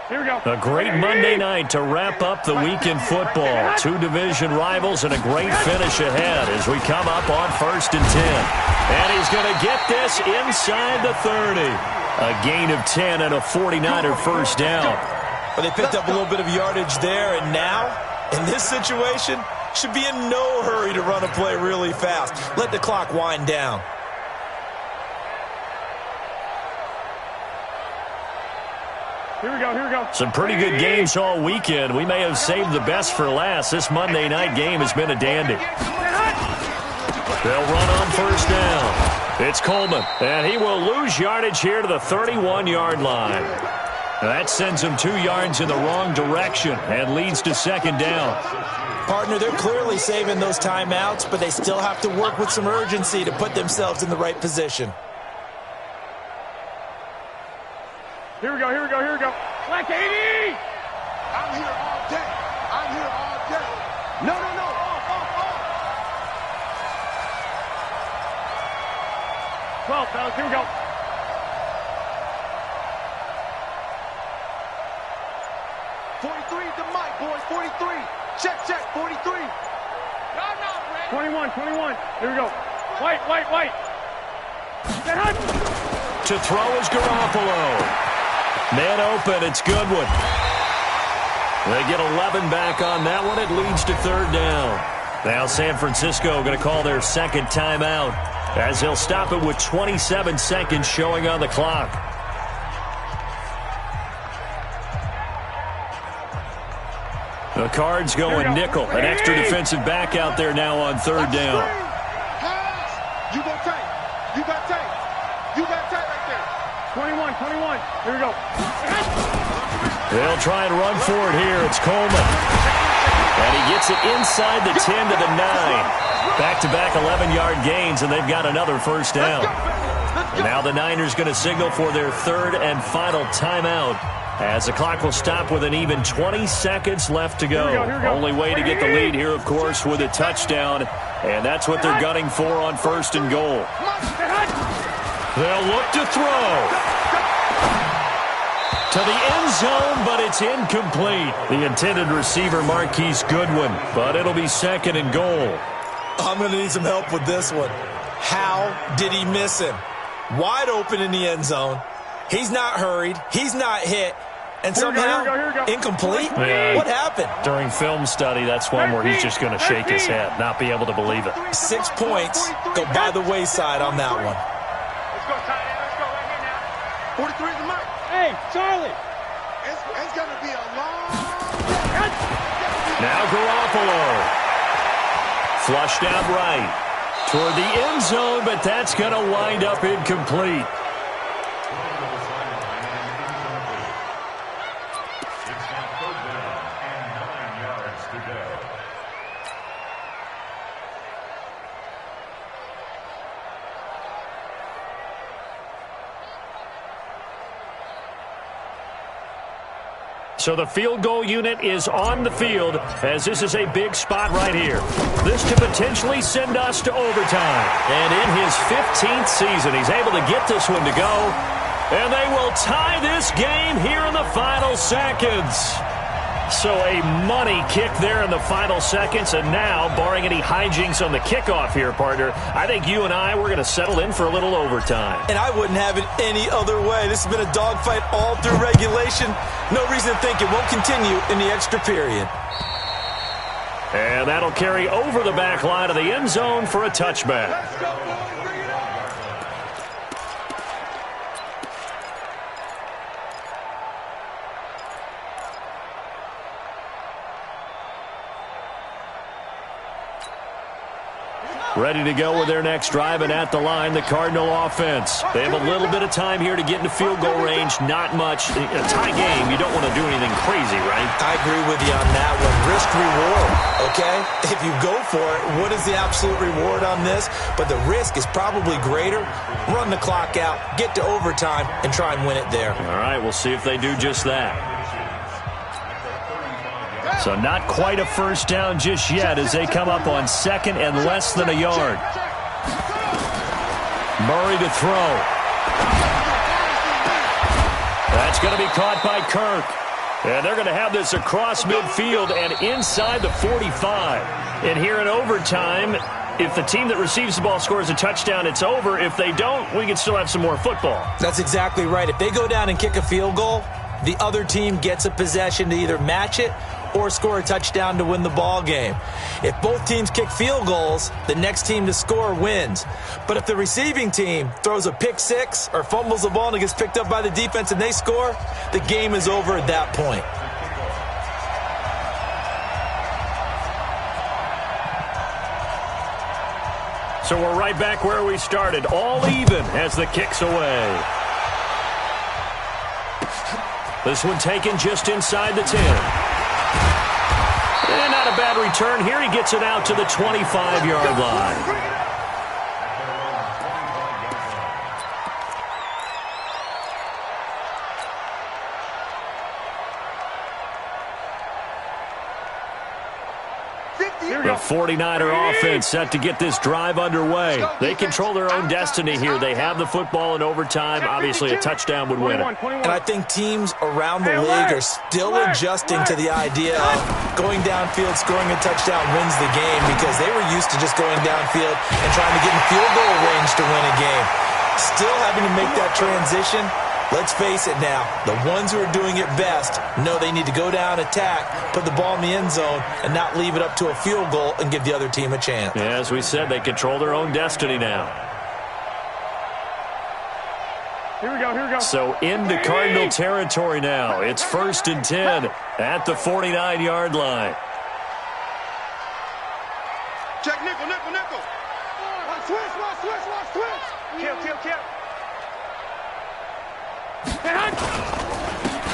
Here we go. A great Monday night to wrap up the week in football. Two division rivals and a great finish ahead as we come up on 1st and 10. And he's going to get this inside the 30. A gain of 10 and a 49er first down. But they picked up a little bit of yardage there, and now, in this situation, should be in no hurry to run a play really fast. Let the clock wind down. Here we go, here we go. Some pretty good games all weekend. We may have saved the best for last. This Monday night game has been a dandy. They'll run on 1st down. It's Coleman, and he will lose yardage here to the 31-yard line. That sends him 2 yards in the wrong direction and leads to 2nd down. Partner, they're clearly saving those timeouts, but they still have to work with some urgency to put themselves in the right position. Here we go, here we go, here we go. Black 80! I'm here all day. I'm here all day. No, no, no. Off. 12, fellas, here we go. The mic, boys. 43. Check. 43. Y'all not ready. 21. Here we go. White. Get hot. To throw is Garoppolo. Man open, it's Goodwin. They get 11 back on that one. It leads to 3rd down. Now San Francisco going to call their 2nd timeout as they'll stop it with 27 seconds showing on the clock. The Cards going nickel. An extra defensive back out there now on 3rd down. You got tape right there. 21. Here we go. They'll try and run for it here. It's Coleman. And he gets it inside the 10 to the 9. Back-to-back 11-yard gains, and they've got another 1st down. And now the Niners going to signal for their 3rd and final timeout as the clock will stop with an even 20 seconds left to go. Here we go. Only way to get the lead here, of course, with a touchdown. And that's what they're gunning for on 1st and goal. They'll look to throw. To the end zone, but it's incomplete. The intended receiver, Marquise Goodwin, but it'll be 2nd and goal. I'm going to need some help with this one. How did he miss him? Wide open in the end zone. He's not hurried. He's not hit. And Here we somehow, go. incomplete? Yeah. What happened? During film study, that's one where he's just going to shake his head, not be able to believe it. 6 points go by the wayside on that one. Let's go, tight end. Let's go right here now. 43 is the mark. Hey, Charlie. It's going to be a long Now Garoppolo. Flushed out right toward the end zone, but that's going to wind up incomplete. So the field goal unit is on the field as this is a big spot right here. This to potentially send us to overtime. And in his 15th season, he's able to get this one to go. And they will tie this game here in the final seconds. So a money kick there in the final seconds. And now, barring any hijinks on the kickoff here, partner, I think you and I, we're going to settle in for a little overtime. And I wouldn't have it any other way. This has been a dogfight all through regulation. No reason to think it won't continue in the extra period. And that'll carry over the back line of the end zone for a touchback. Let's go, boys. Bring it on. Ready to go with their next drive, and at the line, the Cardinal offense. They have a little bit of time here to get into field goal range, not much. In a tie game, you don't want to do anything crazy, right? I agree with you on that one. Risk-reward, okay? If you go for it, what is the absolute reward on this? But the risk is probably greater. Run the clock out, get to overtime, and try and win it there. All right, we'll see if they do just that. So not quite a first down just yet as they come up on second and less than a yard. Murray to throw. That's going to be caught by Kirk. And they're going to have this across midfield and inside the 45. And here in overtime, if the team that receives the ball scores a touchdown, it's over. If they don't, we can still have some more football. That's exactly right. If they go down and kick a field goal, the other team gets a possession to either match it or score a touchdown to win the ball game. If both teams kick field goals, the next team to score wins. But if the receiving team throws a pick six or fumbles the ball and it gets picked up by the defense and they score, the game is over at that point. So we're right back where we started, all even as the kick's away. This one taken just inside the 10. And not a bad return here. He gets it out to the 25-yard line. The 49er offense set to get this drive underway. They control their own destiny here. They have the football in overtime. Obviously, a touchdown would win it. And I think teams around the league are still adjusting to the idea of going downfield, scoring a touchdown wins the game because they were used to just going downfield and trying to get in field goal range to win a game. Still having to make that transition. Let's face it now, the ones who are doing it best know they need to go down, attack, put the ball in the end zone, and not leave it up to a field goal and give the other team a chance. Yeah, as we said, they control their own destiny now. Here we go. So into Cardinal territory now. It's 1st and 10 at the 49-yard line. Check nickel. Watch switch. Kill.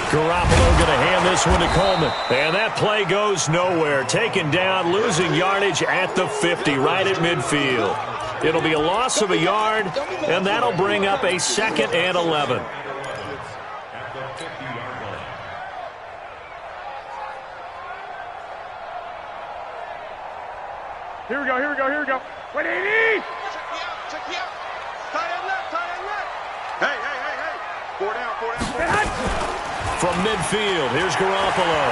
Garoppolo going to hand this one to Coleman. And that play goes nowhere. Taken down, losing yardage at the 50, right at midfield. It'll be a loss of a yard, and that'll bring up a 2nd and 11. Here we go. Wait, AD! Check me out. Tie that left. Hey. 4 down. From midfield, here's Garoppolo.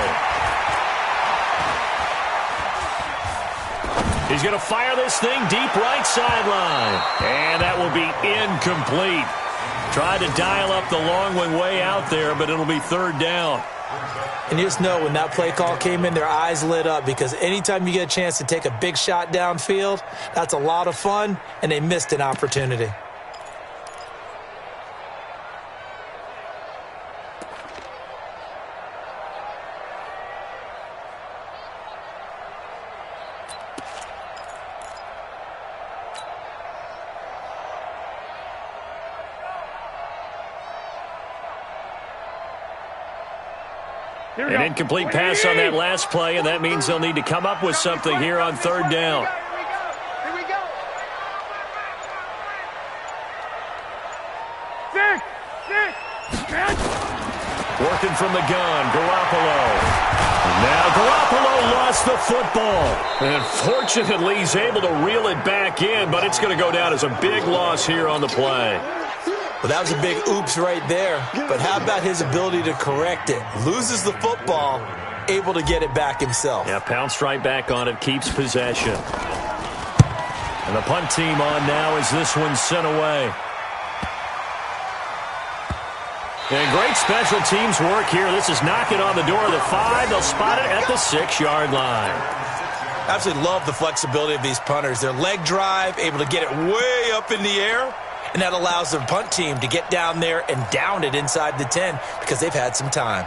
He's going to fire this thing deep right sideline. And that will be incomplete. Tried to dial up the long one way out there, but it'll be third down. And you just know when that play call came in, their eyes lit up, because anytime you get a chance to take a big shot downfield, that's a lot of fun, and they missed an opportunity. An incomplete pass on that last play, and that means they'll need to come up with something here on third down. Here we go. Six. Working from the gun, Garoppolo. Now Garoppolo lost the football. And fortunately, he's able to reel it back in, but it's going to go down as a big loss here on the play. Well, that was a big oops right there. But how about his ability to correct it? Loses the football, able to get it back himself. Yeah, pounced right back on it, keeps possession. And the punt team on now as this one's sent away. And great special teams work here. This is knocking on the door of the 5. They'll spot it at the 6-yard line. Absolutely love the flexibility of these punters. Their leg drive, able to get it way up in the air. And that allows the punt team to get down there and down it inside the 10 because they've had some time.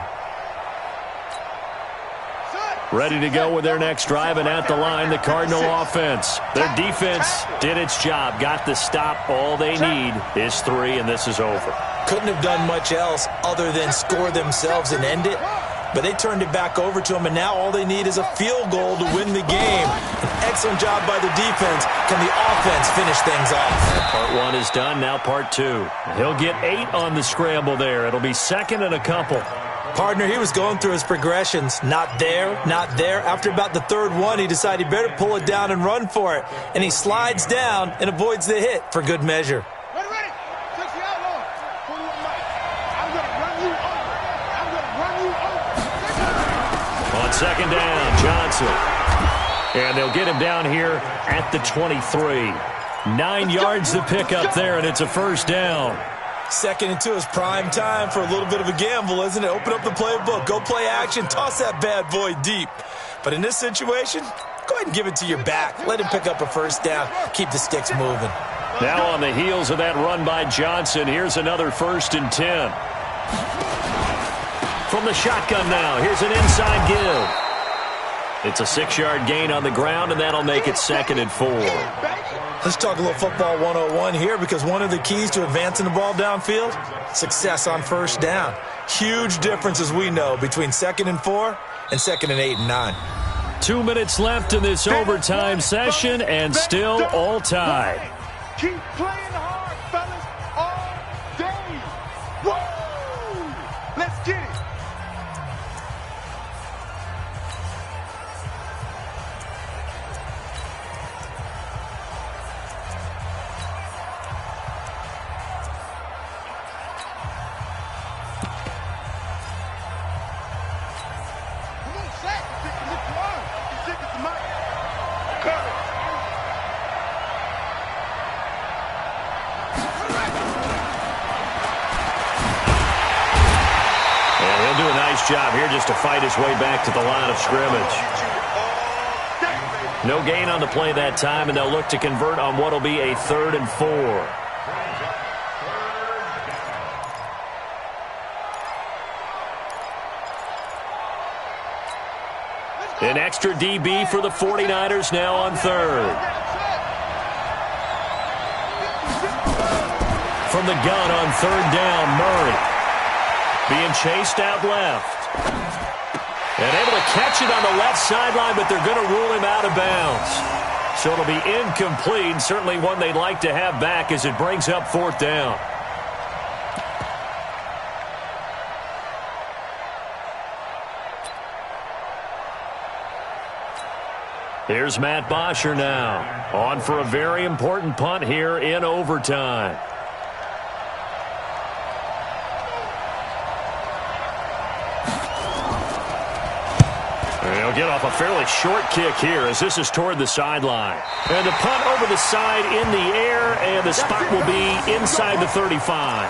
Ready to go with their next drive, and at the line, the Cardinal offense. Their defense did its job, got the stop. All they need is 3, and this is over. Couldn't have done much else other than score themselves and end it. But they turned it back over to them, and now all they need is a field goal to win the game. An excellent job by the defense. Can the offense finish things off? Part 1 is done, now part 2. He'll get 8 on the scramble there. It'll be second and a couple. Partner, he was going through his progressions. Not there, not there. After about the third one, he decided he better pull it down and run for it. And he slides down and avoids the hit for good measure. Ready. 60 outlaw. 41 Mike. I'm going to run you over. On second down, Johnson. And they'll get him down here at the 23. 9 yards to pick up there, and it's a first down. Second and 2 is prime time for a little bit of a gamble, isn't it? Open up the playbook, go play action, toss that bad boy deep. But in this situation, go ahead and give it to your back. Let him pick up a first down. Keep the sticks moving. Now on the heels of that run by Johnson, here's another 1st and 10. From the shotgun now, here's an inside give. It's a 6-yard gain on the ground, and that'll make it 2nd and 4. Let's talk a little football 101 here, because one of the keys to advancing the ball downfield, success on first down. Huge difference, as we know, between 2nd and 4 and 2nd and 8 and 9. 2 minutes left in this overtime session, and still all tied. Keep playing hard, fellas, all day. Woo! Let's get it. Job here just to fight his way back to the line of scrimmage. No gain on the play that time, and they'll look to convert on what will be a 3rd and 4. An extra DB for the 49ers now on 3rd. From the gun on 3rd down, Murray. Being chased out left. And able to catch it on the left sideline, but they're going to rule him out of bounds. So it'll be incomplete. Certainly one they'd like to have back as it brings up 4th down. Here's Matt Bosher now. On for a very important punt here in overtime. They'll get off a fairly short kick here as this is toward the sideline. And the punt over the side in the air, and the spot will be inside the 35.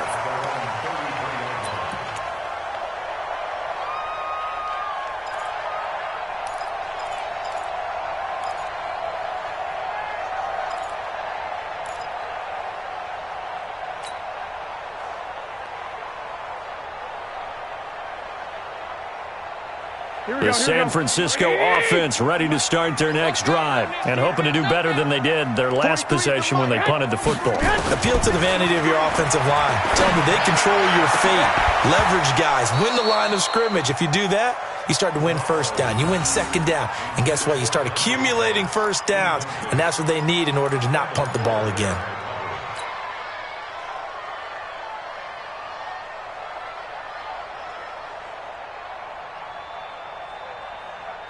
The San Francisco offense ready to start their next drive and hoping to do better than they did their last possession when they punted the football. Appeal to the vanity of your offensive line. Tell them they control your fate. Leverage guys. Win the line of scrimmage. If you do that, you start to win first down. You win second down. And guess what? You start accumulating first downs, and that's what they need in order to not punt the ball again.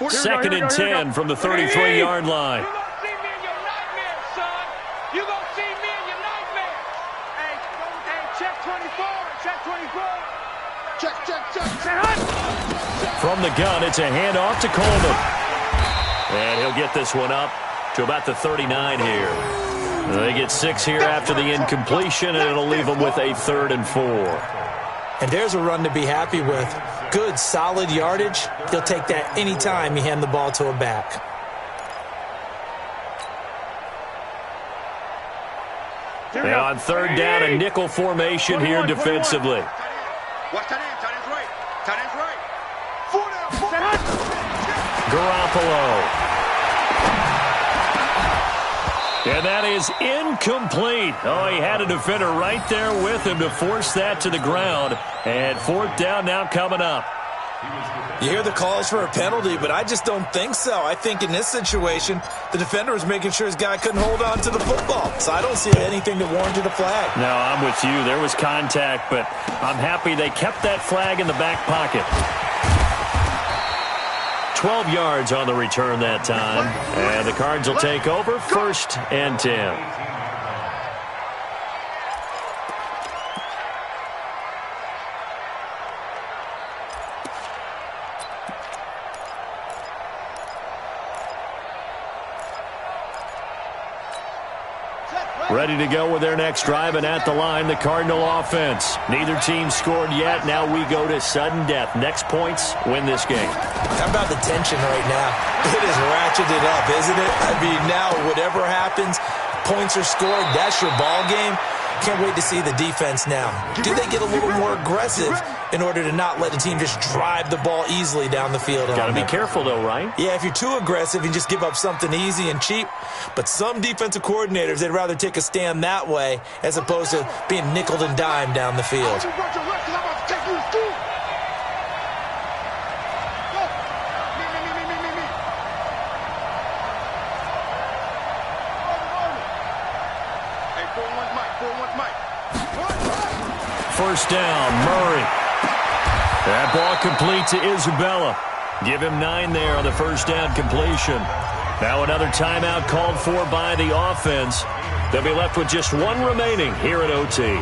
Second and 10 from the 33-yard line. You're going to see me in your nightmares, son. You're going to see me in your nightmares. Hey, check 24. Check 24. Check. From the gun, it's a handoff to Coleman. And he'll get this one up to about the 39 here. They get 6 here after the incompletion, and it'll leave them with a 3rd and 4. And there's a run to be happy with. Good, solid yardage. He'll take that anytime you hand the ball to a back. And on 3rd down, a nickel formation here defensively. Watch tight end. Tight end's right. Tight end's right. Garoppolo. And that is incomplete. Oh, he had a defender right there with him to force that to the ground. And 4th down now coming up. You hear the calls for a penalty, but I just don't think so. I think in this situation, the defender was making sure his guy couldn't hold on to the football. So I don't see anything that warranted a flag. No, I'm with you. There was contact, but I'm happy they kept that flag in the back pocket. 12 yards on the return that time. And the Cards will take over 1st and 10. Ready to go with their next drive, and at the line, the Cardinal offense. Neither team scored yet. Now we go to sudden death. Next points win this game. How about the tension right now? It is ratcheted up, isn't it? I mean, now whatever happens, points are scored. That's your ball game. Can't wait to see the defense now. Do they get a little more aggressive in order to not let the team just drive the ball easily down the field? Got to be careful, though, right? Yeah, if you're too aggressive, you just give up something easy and cheap. But some defensive coordinators, they'd rather take a stand that way as opposed to being nickeled and dimed down the field. First down, Murray. That ball complete to Isabella. Give him 9 there on the first down completion. Now another timeout called for by the offense. They'll be left with just 1 remaining here at OT.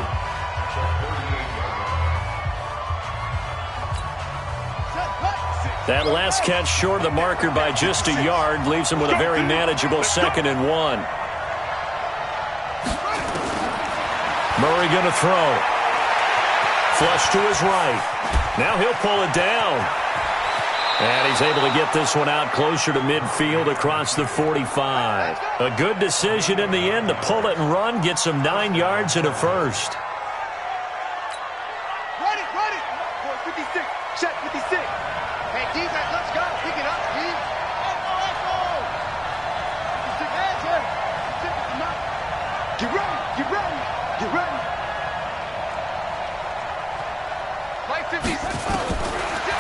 That last catch short of the marker by just a yard leaves him with a very manageable 2nd and 1. Murray going to throw. Flush to his right. Now he'll pull it down. And he's able to get this one out closer to midfield across the 45. A good decision in the end to pull it and run, get some 9 yards and a first. Ready. 56. Check 56. Hey, defense, let's go. Pick it up, D. Let's go. 56 hands here. 56 enough. Get ready.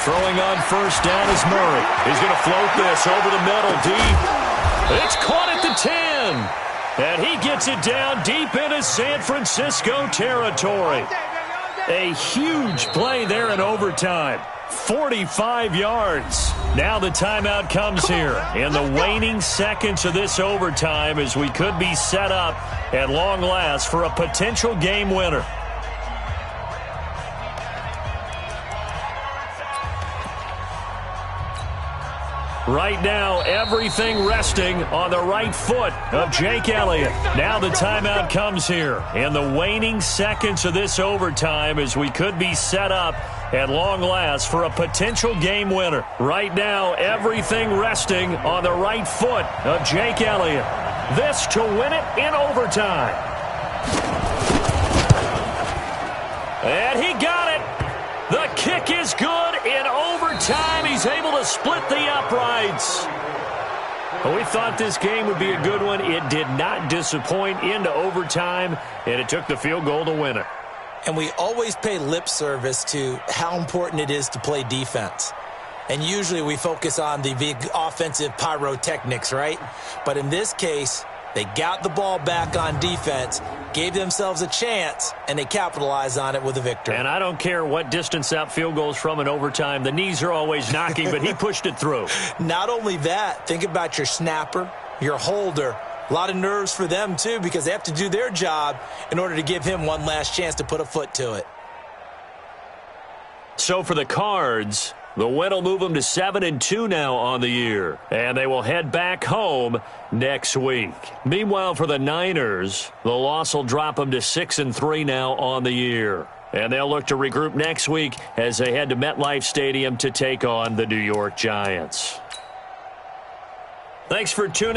Throwing on first down is Murray. He's going to float this over the middle deep. It's caught at the 10. And he gets it down deep into San Francisco territory. A huge play there in overtime. 45 yards. Now the timeout comes here in the waning seconds of this overtime as we could be set up at long last for a potential game winner. Right now, everything resting on the right foot of Jake Elliott. Now the timeout comes here in the waning seconds of this overtime as we could be set up at long last for a potential game winner. Right now, everything resting on the right foot of Jake Elliott. This to win it in overtime. And he got it. The The kick is good. In overtime, he's able to split the uprights. We thought this game would be a good one. It did not disappoint into overtime, and it took the field goal to win it. And we always pay lip service to how important it is to play defense. And usually we focus on the big offensive pyrotechnics, right? But in this case, they got the ball back on defense, gave themselves a chance, and they capitalized on it with a victory. And I don't care what distance that field goes from in overtime. The knees are always knocking, but he pushed it through. Not only that, think about your snapper, your holder. A lot of nerves for them, too, because they have to do their job in order to give him one last chance to put a foot to it. So for the Cards, the win will move them to 7-2 now on the year. And they will head back home next week. Meanwhile, for the Niners, the loss will drop them to 6-3 now on the year. And they'll look to regroup next week as they head to MetLife Stadium to take on the New York Giants. Thanks for tuning in.